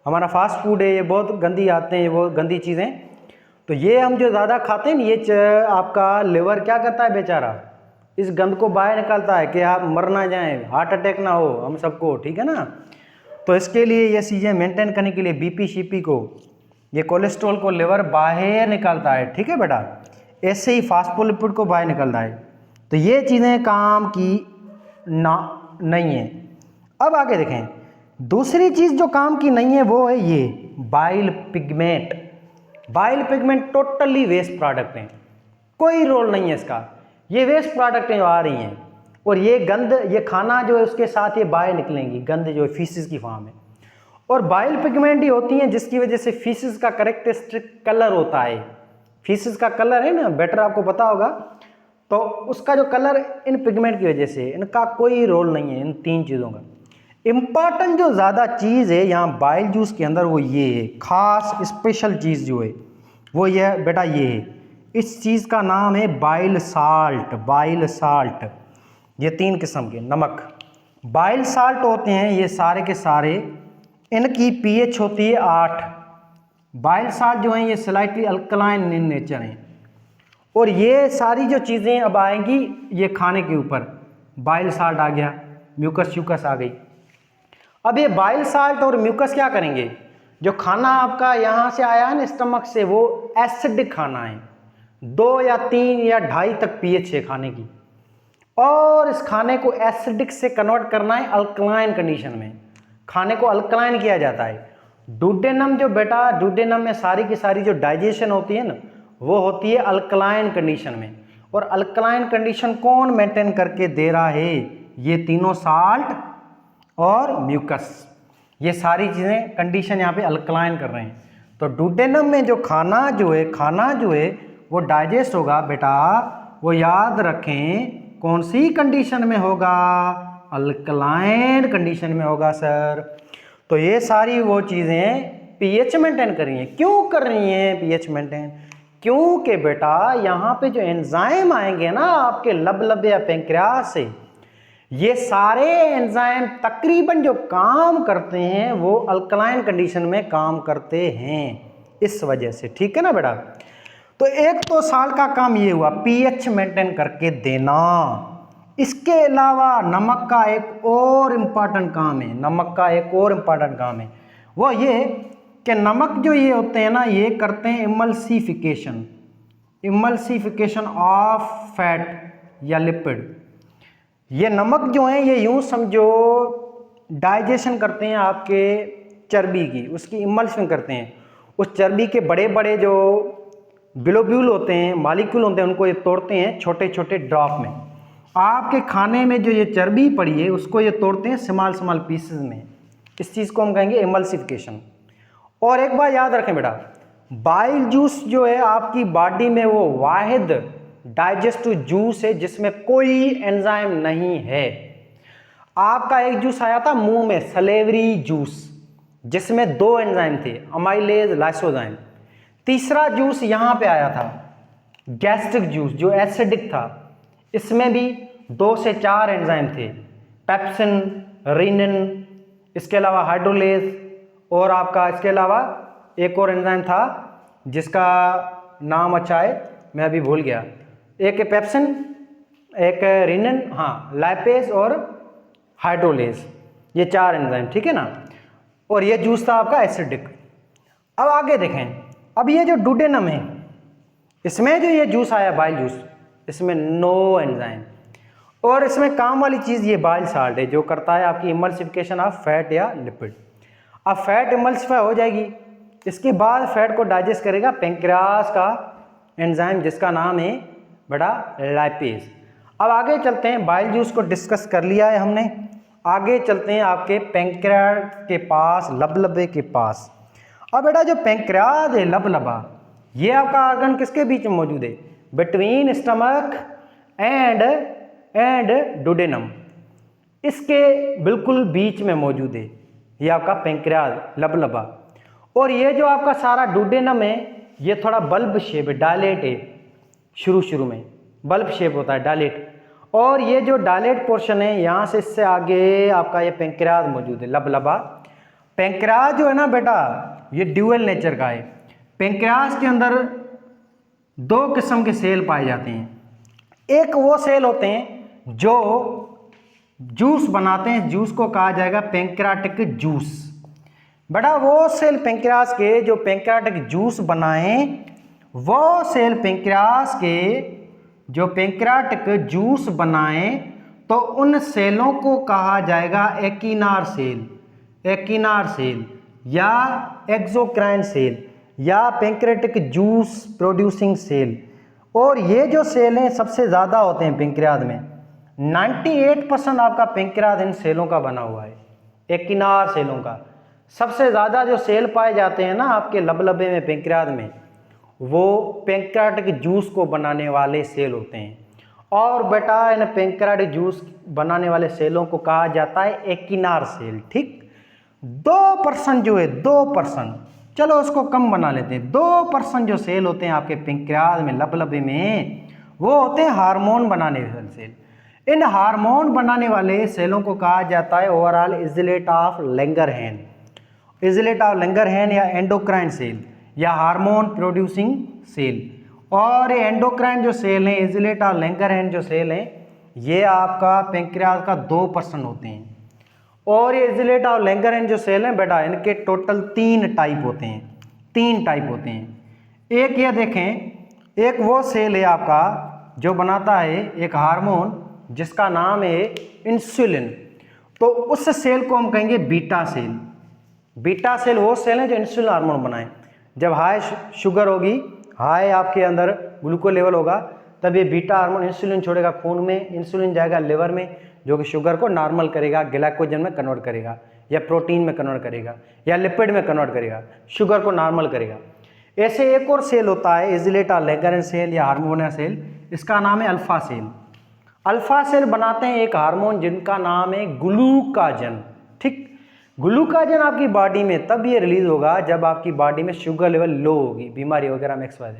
हमारा फास्ट फूड है ये बहुत गंदी आते हैं, वो गंदी चीज़ें। तो ये हम जो ज़्यादा खाते हैं ये आपका लिवर क्या करता है बेचारा, इस गंद को बाहर निकालता है कि आप मर ना जाएं, हार्ट अटैक ना हो हम सबको, ठीक है ना। तो इसके लिए ये चीज़ें मेंटेन करने के लिए बीपी शीपी को, ये कोलेस्ट्रॉल को लिवर बाहर निकालता है, ठीक है बेटा। ऐसे ही फास्फोलिपिड को बाहर निकलता है। तो ये चीज़ें काम की ना नहीं है। अब आगे देखें, दूसरी चीज़ जो काम की नहीं है वो है ये bile pigment. Bile pigment totally waste product हैं, कोई रोल नहीं है इसका, ये वेस्ट प्रोडक्टें आ रही हैं। और ये गंद, ये खाना जो है उसके साथ ये बाहर निकलेंगी, गंद जो है फीसिस की फॉर्म है। और बाइल पिगमेंट ही होती हैं जिसकी वजह से फीसिस का करेक्टरिस्टिक कलर होता है। फीसिस का कलर है ना, बेटर आपको पता होगा, तो उसका जो कलर इन पिगमेंट की वजह से, इनका कोई रोल नहीं है इन तीन चीज़ों का। इम्पॉर्टेंट जो ज़्यादा चीज़ है यहाँ बाइल जूस के अंदर वो ये है, खास स्पेशल चीज़ जो है वो ये है बेटा, ये है, इस चीज़ का नाम है बाइल साल्ट। बाइल साल्ट, ये तीन किस्म के नमक बाइल साल्ट होते हैं, ये सारे के सारे, इनकी पीएच होती है 8। बाइल साल्ट जो हैं ये स्लाइटली अल्कलाइन इन नेचर हैं। और ये सारी जो चीज़ें अब आएंगी ये खाने के ऊपर, बाइल साल्ट आ गया, म्यूकस श्यूकस आ गई। अब ये बाइल साल्ट और म्यूकस क्या करेंगे, जो खाना आपका यहाँ से आया है ना स्टमक से, वो एसिडिक खाना है, 2 या 3 या 2.5 तक पीएच है खाने की, और इस खाने को एसिडिक से कन्वर्ट करना है अल्कलाइन कंडीशन में। खाने को अल्कलाइन किया जाता है। डुडेनम जो बेटा, डुडेनम में सारी की सारी जो डाइजेशन होती है ना वो होती है अल्कलाइन कंडीशन में। और अल्कलाइन कंडीशन कौन मेंटेन करके दे रहा है, ये तीनों साल्ट और म्यूकस, ये सारी चीज़ें कंडीशन यहाँ पे अल्कलाइन कर रहे हैं। तो डुडेनम में जो खाना जो है वो डाइजेस्ट होगा बेटा, वो याद रखें कौन सी कंडीशन में होगा, अल्कलाइन कंडीशन में होगा सर। तो ये सारी वो चीज़ें पीएच मेंटेन कर रही हैं। क्यों कर रही हैं पीएच मेंटेन, क्योंकि बेटा यहाँ पे जो एंजाइम आएंगे ना आपके लबलब या पैंक्रियास से, ये सारे एंजाइम तकरीबन जो काम करते हैं वो अल्कलाइन कंडीशन में काम करते हैं, इस वजह से, ठीक है ना बेटा। तो एक तो साल्ट का काम ये हुआ पीएच मेंटेन करके देना। इसके अलावा नमक का एक और इम्पॉर्टेंट काम है, नमक का एक और इम्पॉर्टेंट काम है, वो ये कि नमक जो ये होते हैं ना, ये करते हैं इमल्सिफिकेशन ऑफ फैट या लिपिड। ये नमक जो है ये यूँ समझो डाइजेशन करते हैं आपके चर्बी की, उसकी इमल्शन करते हैं। उस चर्बी के बड़े बड़े जो ग्लोब्यूल होते हैं, मॉलिक्यूल होते हैं, उनको ये तोड़ते हैं छोटे छोटे ड्रॉप में। आपके खाने में जो ये चर्बी पड़ी है उसको ये तोड़ते हैं स्मॉल पीसेस में। इस चीज़ को हम कहेंगे इमल्सिफिकेशन। और एक बात याद रखें बेटा, बाइल जूस जो है आपकी बॉडी में वो वाहिद डाइजेस्टिव जूस है जिसमें कोई एंजाइम नहीं है। आपका एक जूस आया था मुंह में, सलेवरी जूस, जिसमें 2 एंजाइम थे, अमाइलेज लाइसोजाइम। तीसरा जूस यहाँ पे आया था गैस्ट्रिक जूस जो एसिडिक था, इसमें भी 2 से 4 एंजाइम थे, पेप्सिन, रीनिन, इसके अलावा हाइड्रोलेज, और आपका इसके अलावा एक और एंजाइम था जिसका नाम अच्छा है मैं अभी भूल गया, एक पेप्सिन, एक रीनिन, हाँ लाइपेज और हाइड्रोलेज, ये 4 एंजाइम, ठीक है ना। और ये जूस था आपका एसिडिक। अब आगे देखें, अब ये जो डुडेनम है इसमें जो ये जूस आया बाइल जूस, इसमें नो एंजाइम, और इसमें काम वाली चीज़ ये बाइल साल्ट है जो करता है आपकी इमल्सिफिकेशन ऑफ फैट या लिपिड। अब फैट इमल्सिफाई हो जाएगी, इसके बाद फैट को डाइजेस्ट करेगा पैंक्रियास का एंजाइम जिसका नाम है बड़ा लाइपेज। अब आगे चलते हैं, बाइल जूस को डिस्कस कर लिया है हमने, आगे चलते हैं आपके पैंक्रियास के पास, लबलबे के पास। अब बेटा जो पैंक्रियास है, लबलबा, ये आपका ऑर्गन किसके बीच में मौजूद है, बिटवीन स्टमक एंड डुडेनम, इसके बिल्कुल बीच में मौजूद है ये आपका पैंक्रियास लबलबा। और ये जो आपका सारा डुडेनम है ये थोड़ा बल्ब शेप है, डायलेट है, शुरू में बल्ब शेप होता है, डायलेट। और ये जो डायलेट पोर्शन है यहाँ से इससे आगे आपका ये पैंक्रियास मौजूद है, लबलबा। पैंक्रियास जो है ना बेटा ये ड्यूअल नेचर का है। पैंक्रियास के अंदर 2 किस्म के सेल पाए जाते हैं, एक वो सेल होते हैं जो जूस बनाते हैं, जूस को कहा जाएगा पैंक्रियाटिक जूस। बेटा वो सेल पैंक्रियास के जो पैंक्रियाटिक जूस बनाएं, वो सेल पैंक्रियास के जो पैंक्रियाटिक जूस बनाएं, तो उन सेलों को कहा जाएगा एकिनार सेल, एकिनार सेल या एक्सोक्राइन सेल या पैंक्रियाटिक जूस प्रोड्यूसिंग सेल। और ये जो सेल हैं सबसे ज़्यादा होते हैं पैंक्रियाज में, 98% आपका पैंक्रियाज इन सेलों का बना हुआ है, एकिनार सेलों का। सबसे ज़्यादा जो सेल पाए जाते हैं ना आपके लबलबे में पैंक्रियाज में, वो पैंक्रियाटिक जूस को बनाने वाले सेल होते हैं। और बेटा इन पैंक्रियाटिक जूस बनाने वाले सेलों को कहा जाता है एकिनार सेल। ठीक, 2% जो है 2%, चलो उसको कम बना लेते हैं, 2% जो सेल होते हैं आपके पैंक्रियाज में लबलबे में, वो होते हैं हार्मोन बनाने वाले सेल। इन हार्मोन बनाने वाले सेलों को कहा जाता है ओवरऑल इजलेट ऑफ लैंगरहैन, इजलेट ऑफ लैंगरहैन या एंडोक्राइन सेल या हार्मोन प्रोड्यूसिंग सेल। और ये एंडोक्राइन जो सेल हैं, इजलेट ऑफ लैंगरहैन जो सेल हैं, ये आपका पैंक्रियाज का 2% होते हैं। और ये इजलेट ऑफ लैंगरहैन जो सेल हैं बेटा, इनके टोटल 3 टाइप होते हैं, 3 टाइप होते हैं। एक ये देखें, एक वो सेल है आपका जो बनाता है एक हार्मोन जिसका नाम है इंसुलिन, तो उस सेल को हम कहेंगे बीटा सेल। बीटा सेल वो सेल है जो इंसुलिन हार्मोन बनाए। जब हाई शुगर होगी, हाई आपके अंदर ग्लूकोज लेवल होगा, तब ये बीटा हार्मोन इंसुलिन छोड़ेगा खून में, इंसुलिन जाएगा लिवर में जो कि शुगर को नॉर्मल करेगा, ग्लाइकोजन में कन्वर्ट करेगा या प्रोटीन में कन्वर्ट करेगा या लिपिड में कन्वर्ट करेगा, शुगर को नॉर्मल करेगा। ऐसे एक और सेल होता है इजलेट ऑफ लैंगरहैन सेल या हार्मोनिया सेल, इसका नाम है अल्फा सेल। अल्फा सेल बनाते हैं एक हार्मोन जिनका नाम है ग्लूकाजन। ठीक, ग्लूकाजन आपकी बॉडी में तब ये रिलीज होगा जब आपकी बॉडी में शुगर लेवल लो होगी, बीमारी वगैरह में XYZ।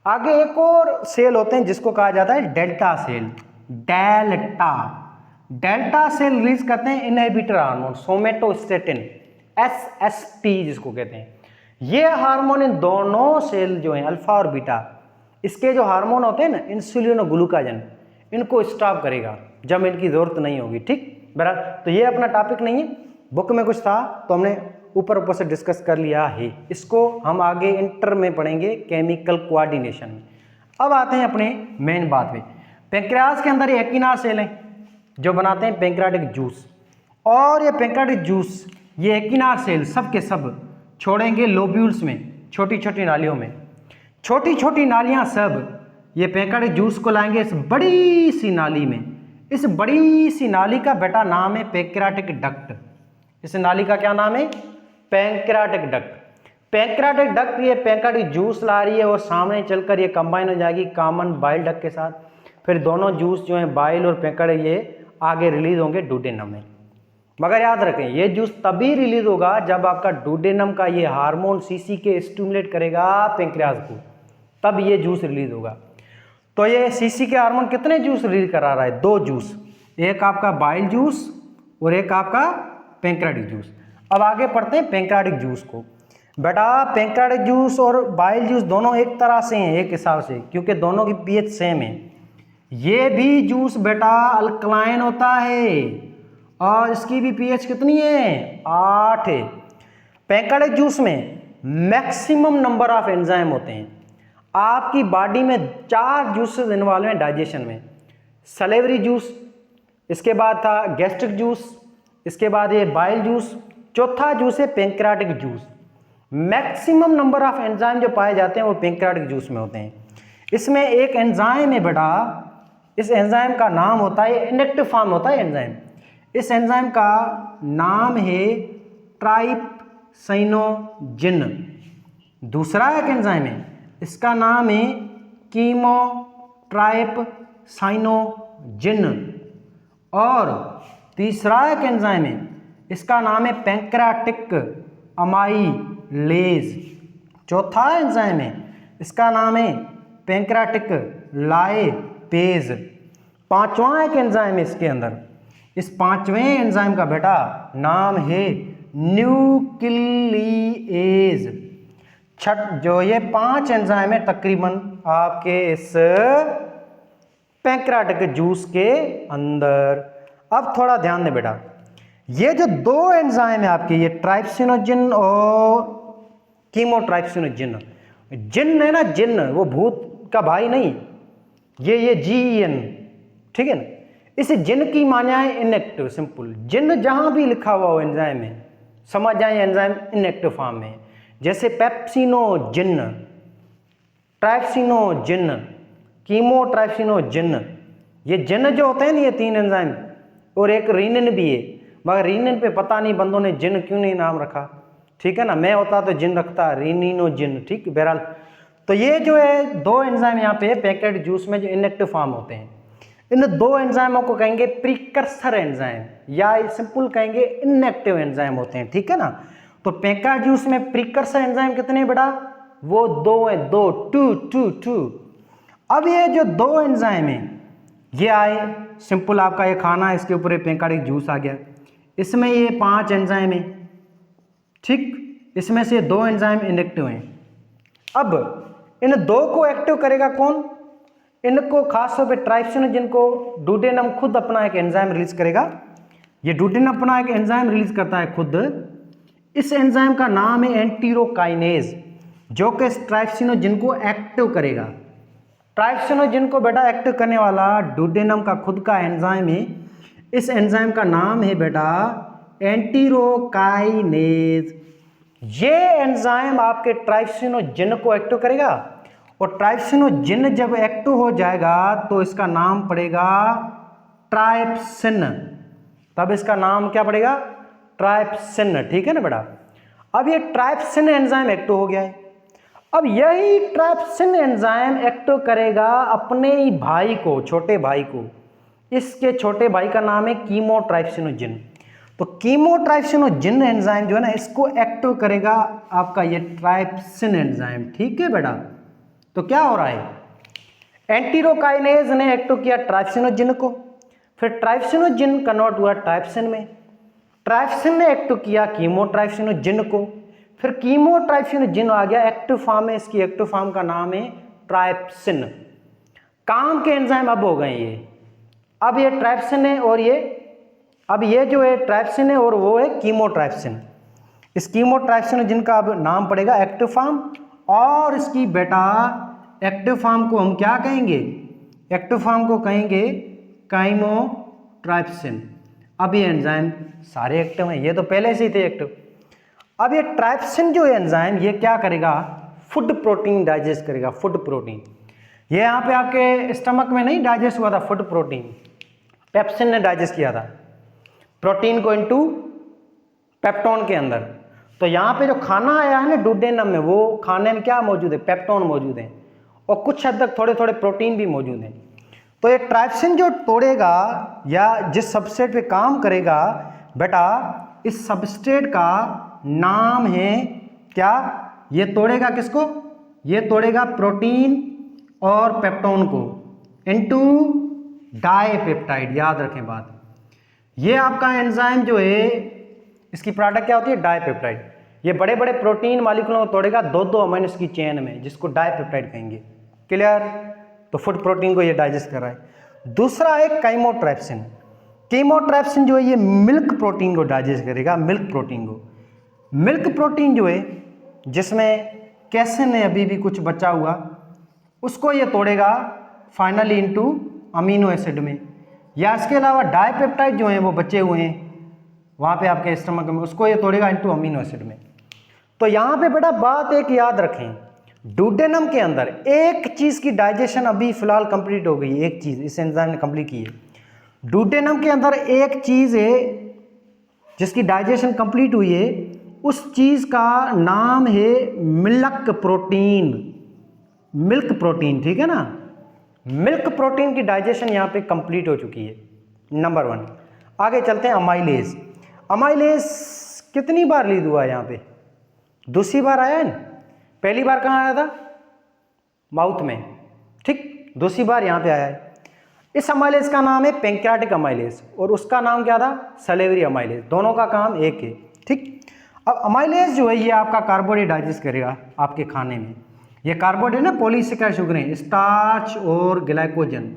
आगे एक और सेल होते हैं जिसको कहा जाता है delta cell. Delta, delta cell release करते हैं इनहिबिटर हार्मोन सोमेटोस्टेटिन, SST जिसको कहते हैं। ये हार्मोन इन दोनों सेल जो हैं अल्फा और बीटा, इसके जो हार्मोन होते हैं ना इंसुलिन और ग्लूकाजन, इनको स्टॉप करेगा जब इनकी जरूरत नहीं होगी। ठीक, बराबर। तो ये अपना टॉपिक नहीं है, बुक में कुछ था तो हमने ऊपर ऊपर से डिस्कस कर लिया है, इसको हम आगे इंटर में पढ़ेंगे केमिकल कोऑर्डिनेशन में। अब आते हैं अपने मेन बात पे। पैंक्रियाज के अंदर ये एकिनार सेल हैं जो बनाते हैं पैंक्रियाटिक जूस, और ये पैंक्रियाटिक जूस ये एकिनार सेल सब के सब छोड़ेंगे लोब्यूल्स में, छोटी छोटी नालियों में। छोटी छोटी नालियां सब ये पैंक्रियाटिक जूस को लाएंगे इस बड़ी सी नाली में। इस बड़ी सी नाली का बेटा नाम है पैंक्रियाटिक डक्ट। इस नाली का क्या नाम है? Pancreatic duct. पैंक्रियाटिक डक्ट ये पैंक्रियाटिक जूस ला रही है और सामने चलकर ये कंबाइन हो जाएगी कॉमन बाइल डक्ट के साथ। फिर दोनों जूस जो है बाइल और पैंक्रियाटिक ये आगे रिलीज होंगे डुडेनम में। मगर याद रखें ये जूस तभी रिलीज होगा जब आपका डुडेनम का ये हार्मोन सीसी के स्टिमुलेट करेगा पैंक्रियाज को, तब ये जूस रिलीज होगा। तो ये सीसी के हार्मोन कितने जूस रिलीज करा रहा है? 2 जूस, एक आपका बाइल जूस और एक आपका पैंक्रियाटिक जूस। अब आगे पढ़ते हैं पैंक्रियाटिक जूस को। बेटा पैंक्रियाटिक जूस और बाइल जूस दोनों एक तरह से हैं एक हिसाब से, क्योंकि दोनों की पीएच सेम है। ये भी जूस बेटा अल्कलाइन होता है और इसकी भी पीएच कितनी है? 8 है। पैंक्रियाटिक जूस में मैक्सिमम नंबर ऑफ एंजाइम होते हैं। आपकी बॉडी में 4 जूसेस इन्वॉल्व हैं डाइजेशन में। सलेवरी जूस, इसके बाद था गैस्ट्रिक जूस, इसके बाद ये बाइल जूस, चौथा जूस है pancreatic juice. Maximum number of enzyme जो पाए जाते हैं वो पैंक्रियाटिक जूस में होते हैं। इसमें एक एंजाइम है बेटा, इस एंजाइम का नाम होता है, इनएक्टिव फॉर्म होता है एंजाइम। इस एंजाइम का नाम है ट्राइपसाइनोजिन। दूसरा एक एंजाइम है, इसका नाम है कीमोट्राइपसाइनोजिन। और तीसरा एक एंजाइम है, इसका नाम है पैंक्रियाटिक अमाइलेज। चौथा एंजाइम है, इसका नाम है पैंक्रियाटिक लाइपेज। पांचवा एक एंजाइम है इसके अंदर, इस पांचवें एंजाइम का बेटा नाम है न्यूक्लिएज। जो ये 5 एंजाइम है तकरीबन आपके इस पैंक्रियाटिक जूस के अंदर। अब थोड़ा ध्यान दें बेटा, ये जो दो एंजाइम है आपके, ये ट्राइप्सिनोजिन और कीमोट्राइप्सिनोजिन, जिन है ना, जिन वो भूत का भाई नहीं, ये GEN, ठीक है ना। इस जिन की माना है इनएक्टिव, सिंपल। जिन जहां भी लिखा हुआ हो एंजाइम में, समझ जाए एंजाइम इनएक्टिव फॉर्म में। जैसे पेप्सिनोजिन, ट्राइप्सिनोजिन, कीमोट्राइप्सिनोजिन, ये जिन जो होते हैं ना, ये 3 एंजाइम, और एक रीनिन भी है, मगर रीनिन पे पता नहीं बंदों ने जिन क्यों नहीं नाम रखा, ठीक है ना। मैं होता तो जिन रखता, रीनिनोजिन, ठीक। बहरहाल तो ये जो है 2 एंजाइम यहाँ पे पैक्ड जूस में जो इनएक्टिव फॉर्म होते हैं, इन 2 एंजाइमों को कहेंगे प्रीकर्सर एंजाइम, या सिंपल कहेंगे इनएक्टिव एंजाइम होते हैं, ठीक है ना। तो पैक्ड जूस में प्रीकर्सर एंजाइम कितने बेटा, वो 2 है, 2। अब ये जो 2 एंजाइम है, ये आए, सिंपल आपका ये खाना है, इसके ऊपर पैक्ड जूस आ गया, इसमें ये 5 एंजाइम है, ठीक। इसमें से 2 एंजाइम इनएक्टिव हैं। अब इन 2 को एक्टिव करेगा कौन, इनको खास तौर पे ट्राइप्सिनोजिन को डुडेनम खुद अपना एक एंजाइम रिलीज करेगा। ये डुडेनम अपना एक एंजाइम रिलीज करता है खुद। इस एंजाइम का नाम है एंटीरोकाइनेज, जो कि ट्राइप्सिनोजिन को एक्टिव करेगा। ट्राइप्सिनोजिन को बेटा एक्टिव करने वाला डुडेनम का खुद का एंजाइम है। इस एंजाइम का नाम है बेटा एंटीरोकाइनेज। ये एंजाइम आपके ट्राइप्सिनोजिन को एक्टिव करेगा, और ट्राइप्सिनोजिन जब एक्टिव हो जाएगा तो इसका नाम पड़ेगा ट्राइप्सिन। तब इसका नाम क्या पड़ेगा, ट्राइप्सिन, ठीक है ना बेटा। अब ये ट्राइप्सिन एंजाइम एक्टिव हो गया है। अब यही ट्राइप्सिन एंजाइम एक्टिव करेगा अपने ही भाई को, छोटे भाई को। इसके छोटे भाई का नाम है कीमोट्राइप्सिनोजिन। तो कीमोट्राइप्सिनोजिन एंजाइम जो है ना, इसको एक्टिव करेगा आपका ये ट्राइप्सिन एंजाइम, ठीक है बेटा। तो क्या हो रहा है, एंटीरोकाइनेज ने एक्टिव किया ट्राइप्सिनोजिन को, फिर ट्राइप्सिनोजिन कन्वर्ट हुआ ट्राइप्सिन में, ट्राइप्सिन ने एक्टिव किया कीमोट्राइप्सिनोजिन को, फिर कीमोट्राइप्सिनोजिन आ गया एक्टिव फॉर्म में, इसकी एक्टिव फॉर्म का नाम है ट्राइप्सिन। काम के एंजाइम अब हो गए ये, अब ये ट्राइप्सिन है और ये, अब ये जो है ट्राइप्सिन है और वो है कीमोट्राइप्सिन। इस कीमोट्राइप्सिनोजिन का अब नाम पड़ेगा एक्टिव फॉर्म, और इसकी बेटा एक्टिव फॉर्म को हम क्या कहेंगे, एक्टिव फॉर्म को कहेंगे काइमोट्राइप्सिन। अब ये एंजाइम सारे एक्टिव हैं, ये तो पहले से ही थे एक्टिव। अब ये ट्राइप्सिन जो एंजाइम ये क्या करेगा, फूड प्रोटीन डाइजेस्ट करेगा, फूड प्रोटीन। ये यहाँ पे आपके स्टमक में नहीं डाइजेस्ट हुआ था फूड प्रोटीन, पेप्सिन ने डाइजेस्ट किया था प्रोटीन को इनटू पेप्टोन के अंदर। तो यहाँ पे जो खाना आया है ना डुडेनम में, वो खाने में क्या मौजूद है, पेप्टोन मौजूद है, और कुछ हद तक थोड़े थोड़े प्रोटीन भी मौजूद हैं। तो ये ट्राइप्सिन जो तोड़ेगा या जिस सबस्ट्रेट पे काम करेगा बेटा, इस सबस्ट्रेट का नाम है क्या, ये तोड़ेगा किसको, ये तोड़ेगा प्रोटीन और पेप्टोन को इनटू डाइपेप्टाइड। याद रखें बात, ये आपका एंजाइम जो है इसकी प्रोडक्ट क्या होती है, डाइपेप्टाइड। ये बड़े बड़े प्रोटीन मॉलिक्यूलों को तोड़ेगा 2-2 अमीनो एसिड की चेन में, जिसको डाइपेप्टाइड कहेंगे। क्लियर। तो फूड प्रोटीन को ये डाइजेस्ट कर रहा है। दूसरा है काइमोट्राइप्सिन। कीमोट्राइप्सिन जो है ये मिल्क प्रोटीन को डाइजेस्ट करेगा, मिल्क प्रोटीन को। मिल्क प्रोटीन जो है जिसमें कैसिन है अभी भी कुछ बचा हुआ, उसको ये तोड़ेगा फाइनली इनटू अमीनो एसिड में। या इसके अलावा डाइपेप्टाइड जो हैं वो बचे हुए हैं वहाँ पे आपके स्टमक में, उसको ये तोड़ेगा इनटू अमीनो एसिड में। तो यहाँ पे बेटा बात एक याद रखें, डुडेनम के अंदर एक चीज़ की डाइजेशन अभी फिलहाल कंप्लीट हो गई है, एक चीज़ इस एंजाइम ने कंप्लीट की है। डुडेनम के अंदर एक चीज़ है जिसकी डाइजेशन कंप्लीट हुई है, उस चीज़ का नाम है मिल्क प्रोटीन, मिल्क प्रोटीन, ठीक है ना। मिल्क प्रोटीन की डाइजेशन यहाँ पे कंप्लीट हो चुकी है, नंबर 1। आगे चलते हैं अमाइलेज। अमाइलेज कितनी बार लीड हुआ है यहाँ पे, दूसरी बार आया है ना। पहली बार कहाँ आया था, माउथ में, ठीक। दूसरी बार यहाँ पे आया है। इस अमाइलेज का नाम है पैंक्रियाटिक अमाइलेज, और उसका नाम क्या था, सलेवरी अमाइलेज। दोनों का काम एक है, ठीक। अब अमाइलेज जो है ये आपका कार्बोहाइड्रेट डाइजेस्ट करेगा आपके खाने में। ये कार्बोहाइड्रेट ना पॉलीसेकेराइड शुगर है, स्टार्च और ग्लाइकोजन,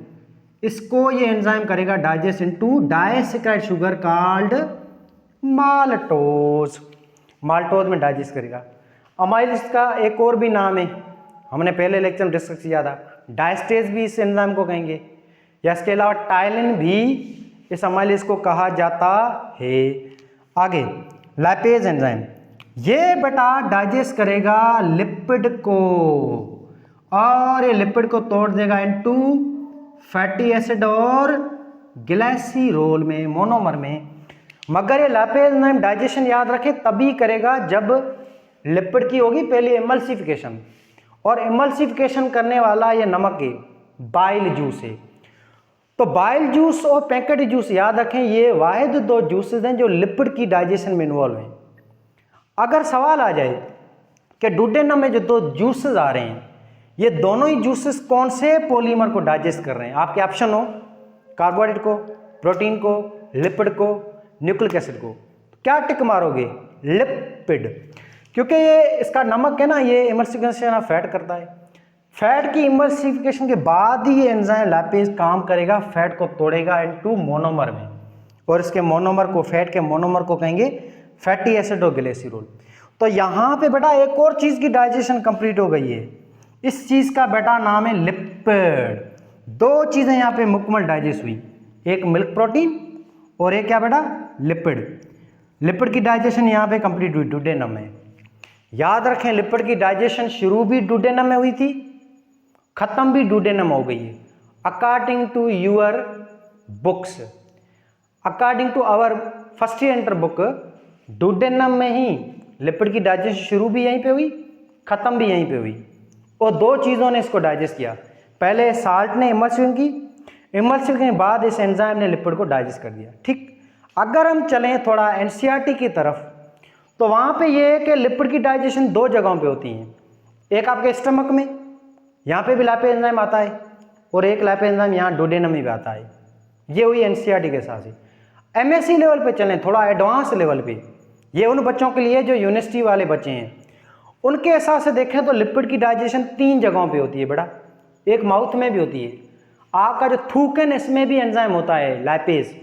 इसको ये एंजाइम करेगा digest into disaccharide sugar called maltose. Maltose में डाइजेस्ट करेगा। अमाइलेज का एक और भी नाम है, हमने पहले लेक्चर में डिस्कस किया था, डायस्टेज भी इस एंजाइम को कहेंगे, या इसके अलावा टाइलिन भी इस अमाइलेज को कहा जाता है। आगे लैपेज एंजाइम, ये बेटा डाइजेस्ट करेगा लिपिड को, और ये लिपिड को तोड़ देगा इनटू फैटी एसिड और ग्लाइसिरोल में, मोनोमर में। मगर ये लैपेज एंजाइम डाइजेशन याद रखें तभी करेगा जब लिपिड की होगी पहले एमल्सिफिकेशन, और एमल्सिफिकेशन करने वाला ये नमक है, बाइल जूस है। तो बाइल जूस और पैंक्रेटिक जूस याद रखें, ये वाहिद दो जूसेस हैं जो लिपिड की डाइजेशन में इन्वॉल्व हैं। अगर सवाल आ जाए कि डुडेनम में जो दो जूसेस आ रहे हैं, ये दोनों ही जूसेस कौन से पॉलीमर को डाइजेस्ट कर रहे हैं, आपके ऑप्शन हो कार्बोहाइड्रेट को, प्रोटीन को, लिपिड को, न्यूक्लिक एसिड को, तो क्या टिक मारोगे, लिपिड, क्योंकि ये इसका नमक है ना, ये इमल्सिफिकेशन ऑफ फैट करता है। फैट की इमल्सिफिकेशन के बाद ही ये एंजाइम लैपेज काम करेगा, फैट को तोड़ेगा इनटू मोनोमर में, और इसके मोनोमर को, फैट के मोनोमर को कहेंगे फैटी एसिड और ग्लाइसिरोल। तो यहाँ पे बेटा एक और चीज़ की डाइजेशन कंप्लीट हो गई है, इस चीज़ का बेटा नाम है लिपिड। दो चीज़ें यहाँ पे मुकम्मल डाइजेस्ट हुई, एक मिल्क प्रोटीन और एक क्या बेटा, लिपिड। लिपिड की डाइजेशन यहाँ पे कंप्लीट हुई डुडेनम में। याद रखें लिपिड की डाइजेशन शुरू भी डुडेनम में हुई थी, खत्म भी डुडेनम हो गई है। According to your books, according to our first year book, duodenum में ही लिपिड की डाइजेशन शुरू भी यहीं पे हुई, खत्म भी यहीं पे हुई, और दो चीज़ों ने इसको डाइजेस्ट किया। पहले साल्ट ने इमल्सिफिकेशन की, इमल्सिफिकेशन के बाद इस एंजाइम ने लिपिड को डाइजेस्ट कर दिया। ठीक, अगर हम चलें थोड़ा एनसीईआरटी की तरफ, तो वहाँ पे ये है कि लिपिड की डाइजेशन दो जगहों पे होती हैं, एक आपके स्टमक में, यहाँ पे भी लैपेज एंजाइम आता है, और एक लैपेज एंजाइम यहाँ डुडेनम में भी आता है। ये हुई एनसीईआरटी के साथ ही। एमएससी लेवल पे चलें, थोड़ा एडवांस लेवल पे, ये उन बच्चों के लिए जो यूनिवर्सिटी वाले बच्चे हैं, उनके हिसाब से देखें तो लिपिड की डाइजेशन तीन जगहों पे होती है बेटा। एक माउथ में भी होती है, आपका जो थूक है इसमें भी एंजाइम होता है लैपेज,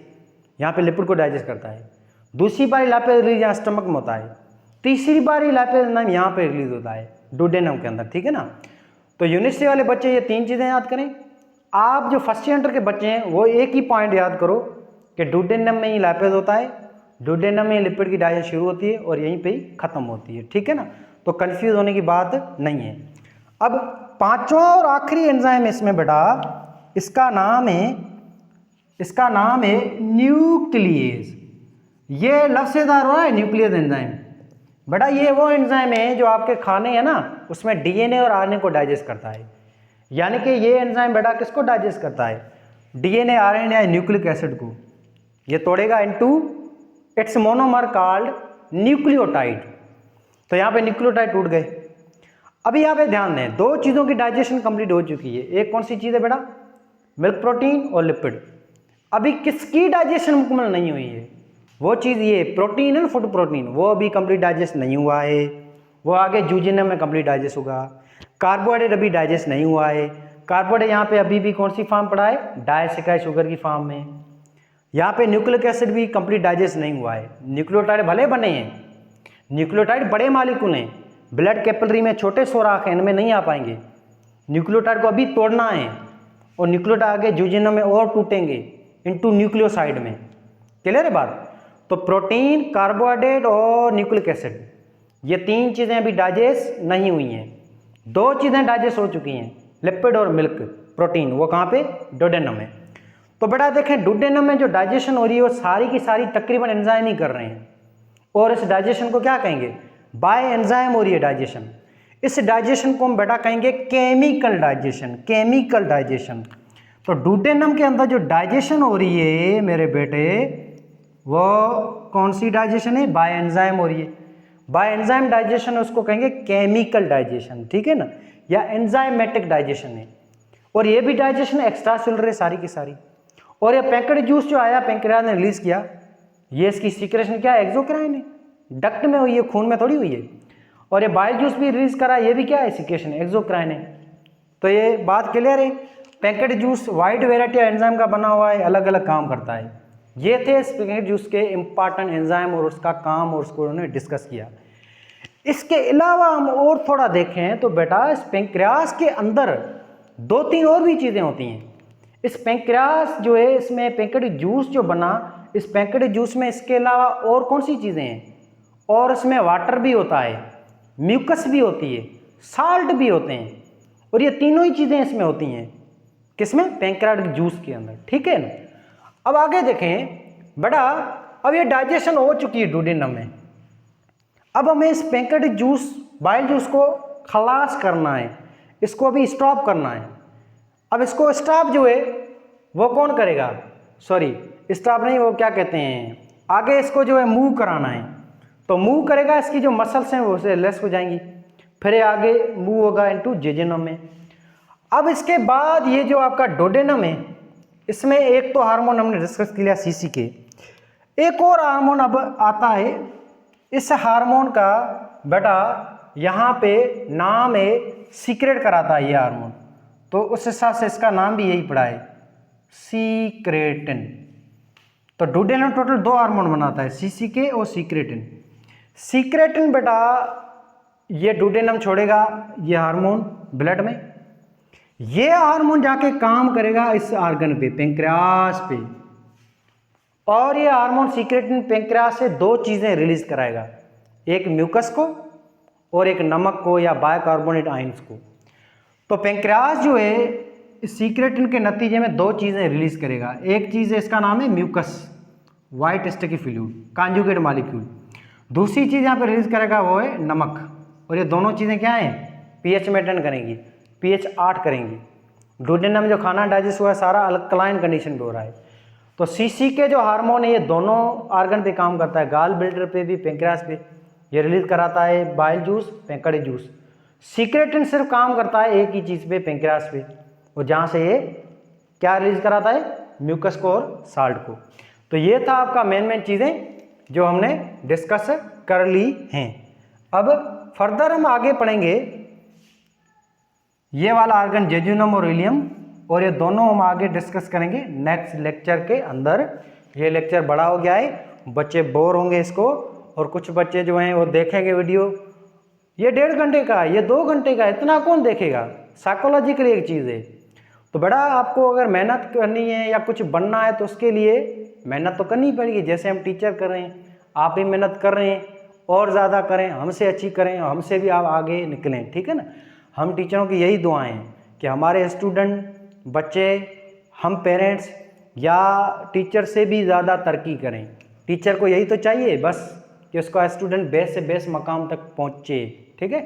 यहाँ पे लिपिड को डाइजेस्ट करता है। दूसरी बार लैपेज रिलीज यहाँ स्टमक में होता है, तीसरी बार लैपेज एंजाइम यहाँ पे रिलीज होता है डुडेनम के अंदर, ठीक है ना। तो यूनिवर्सिटी वाले बच्चे ये तीन चीज़ें याद करें। आप जो फर्स्ट ईयर के बच्चे हैं वो एक ही पॉइंट याद करो कि डुडेनम में ही लैपेज होता है, डुडेनम में लिपिड की डाइजेशन शुरू होती है और यहीं पे ही खत्म होती है, ठीक है ना। तो कंफ्यूज होने की बात नहीं है। अब पांचवा और आखिरी एंजाइम इसमें बेटा, इसका नाम है न्यूक्लियेज। ये लफ्ज़दार हो रहा है न्यूक्लियस एंजाइम बेटा, ये वो एंजाइम है जो आपके खाने हैं ना उसमें डीएनए और आरएनए को डाइजेस्ट करता है। यानी कि ये एंजाइम बेटा किसको डाइजेस्ट करता है, डीएनए, आरएनए या न्यूक्लिक एसिड को। ये तोड़ेगा into its monomer called nucleotide. तो यहाँ पे न्यूक्लियोटाइड टूट गए। अभी यहाँ पे ध्यान दें, दो चीज़ों की डाइजेशन कंप्लीट हो चुकी है। एक कौन सी चीज़ है बेटा, मिल्क प्रोटीन और लिपिड। अभी किसकी डाइजेशन मुकम्मल नहीं हुई है, वो चीज़ ये प्रोटीन है ना, फूड प्रोटीन, वो अभी कंप्लीट डाइजेस्ट नहीं हुआ है, वो आगे जूजिनम में कंप्लीट डाइजेस्ट होगा। कार्बोहाइड्रेट अभी डाइजेस्ट नहीं हुआ है, कार्बोहाइड्रेट यहाँ पे अभी भी कौन सी फॉर्म पड़ा है, डाइसैकाराइड शुगर की फॉर्म में। यहाँ पे न्यूक्लिक एसिड भी कंप्लीट डाइजेस्ट नहीं हुआ है। न्यूक्लियोटाइड भले बने हैं, न्यूक्लियोटाइड बड़े मालिक्यूल हैं, ब्लड कैपिलरी में छोटे सोराख हैं, इनमें नहीं आ पाएंगे। न्यूक्लियोटाइड को अभी तोड़ना है, और न्यूक्लियोटाइड आगे जूजिनम में और टूटेंगे इनटू न्यूक्लियोसाइड में। क्लियर है बात। तो प्रोटीन, कार्बोहाइड्रेट और न्यूक्लिक एसिड, ये तीन चीज़ें अभी डाइजेस्ट नहीं हुई हैं। दो चीज़ें डाइजेस्ट हो चुकी हैं, लिपिड और मिल्क प्रोटीन, वो कहाँ पे, डुडेनम में। तो बेटा देखें, डुडेनम में जो डाइजेशन हो रही है वो सारी की सारी तकरीबन एंजाइम ही कर रहे हैं, और इस डाइजेशन को क्या कहेंगे, बाय एंजाइम हो रही है डाइजेशन। इस डाइजेशन को हम बेटा कहेंगे केमिकल डाइजेशन, केमिकल डाइजेशन। तो डुडेनम के अंदर जो डाइजेशन हो रही है मेरे बेटे, वो कौन सी डाइजेशन है, बाय एंजाइम हो रही है। बाय एंजाइम डाइजेशन उसको कहेंगे केमिकल डाइजेशन, ठीक है ना, या एंजाइमेटिक डाइजेशन है। और ये भी डाइजेशन एक्स्ट्रा सेलुलर है सारी की सारी। और ये पैंक्रेटिक जूस जो आया, पैंक्रियाज ने रिलीज किया, ये इसकी सीक्रेशन क्या है, एक्सोक्राइन है, डक्ट में हुई है, खून में थोड़ी हुई है। और ये बाइल जूस भी रिलीज करा, ये भी क्या है, सीक्रेशन, एक्सोक्राइन है। तो ये बात क्लियर है। Pancreatic juice wide variety enzyme का बना हुआ है, अलग अलग काम करता है। ये थे पैंक्रेटिक जूस के इम्पॉर्टेंट एंजाइम और उसका काम और उसको उन्होंने डिस्कस किया। इसके अलावा हम और थोड़ा देखें तो बेटा इस पैंक्रियास के अंदर 2-3 और भी चीज़ें होती हैं। इस पैंक्रियास जो है, इसमें पैंक्रेटिक जूस जो बना, इस पैंक्रेटिक जूस में इसके अलावा और कौन सी चीज़ें हैं, और इसमें वाटर भी होता है, म्यूकस भी होती है, साल्ट भी होते हैं, और ये तीनों ही चीज़ें इसमें होती हैं। किसमें? पैंक्रेटिक जूस के अंदर। ठीक है ना। अब आगे देखें बेटा, अब ये डाइजेशन हो चुकी है डुओडेनम में। अब हमें इस पैंक्रेटिक जूस, बाइल जूस को खलास करना है, इसको अभी स्टॉप करना है। अब इसको स्टॉप जो है वो कौन करेगा? सॉरी, स्टॉप नहीं, वो क्या कहते हैं, आगे इसको जो है मूव कराना है। तो मूव करेगा, इसकी जो मसल्स हैं वो से लेस हो जाएंगी, फिर ये आगे मूव होगा इनटू जेजुनम में। अब इसके बाद ये जो आपका डुओडेनम है, इसमें एक तो हार्मोन हमने डिस्कस किया सीसीके, एक और हार्मोन अब आता है। इस हार्मोन का बेटा यहाँ पे नाम है, सीक्रेट कराता है ये हार्मोन, तो उस हिसाब से इसका नाम भी यही पड़ा है, सीक्रेटिन। तो डुओडेनम टोटल 2 हार्मोन बनाता है, सीसीके और सीक्रेटिन। सीक्रेटिन बेटा ये डुओडेनम छोड़ेगा ये हार्मोन ब्लड में, ये हार्मोन जाके काम करेगा इस ऑर्गन पे, पैंक्रियास पे, और ये हार्मोन सीक्रेटिन पैंक्रियास से 2 चीज़ें रिलीज कराएगा, एक म्यूकस को और एक नमक को या बाइकार्बोनेट आयंस को। तो पैंक्रियास जो है इस सीक्रेटिन के नतीजे में 2 चीज़ें रिलीज करेगा। एक चीज़ है, इसका नाम है mucus, white sticky fluid, conjugate molecule. दूसरी चीज़ यहाँ पे रिलीज करेगा वो है नमक, और ये दोनों चीज़ें क्या हैं? पीएच मेंटेन करेंगी, पीएच 8 करेंगी। डुओडेनम में जो खाना डाइजेस्ट हुआ है सारा अल्कलाइन कंडीशन पे हो रहा है। तो सीसीके जो हार्मोन है ये दोनों ऑर्गन पे काम करता है, गाल ब्लैडर पे भी, पैंक्रियास पे। ये रिलीज कराता है bile juice, pancreatic juice. Secretin सिर्फ काम करता है एक ही चीज़ पे, पैंक्रियास पे, और जहाँ से ये क्या रिलीज कराता है? म्यूकस को और साल्ट को। तो ये था आपका मेन चीज़ें जो हमने डिस्कस कर ली हैं। अब फर्दर हम आगे पढ़ेंगे ये वाला ऑर्गन जेजुनम और इलियम, और ये दोनों हम आगे डिस्कस करेंगे नेक्स्ट लेक्चर के अंदर। ये लेक्चर बड़ा हो गया है, बच्चे बोर होंगे इसको, और कुछ बच्चे जो हैं वो देखेंगे वीडियो, ये 1.5 घंटे का, ये 2 घंटे का, इतना कौन देखेगा? साइकोलॉजिकली एक चीज़ है। तो बड़ा आपको अगर मेहनत करनी है या कुछ बनना है तो उसके लिए मेहनत तो करनी पड़ेगी। जैसे हम टीचर कर रहे हैं, आप भी मेहनत कर रहे हैं, और ज़्यादा करें, हमसे अच्छी करें, हमसे भी आप आगे निकलें। ठीक है ना। हम टीचरों की यही दुआएं हैं कि हमारे स्टूडेंट, बच्चे, हम पेरेंट्स या टीचर से भी ज़्यादा तरक्की करें। टीचर को यही तो चाहिए बस कि उसका स्टूडेंट बेस्ट से बेस्ट मकाम तक पहुँचे। ठीक है।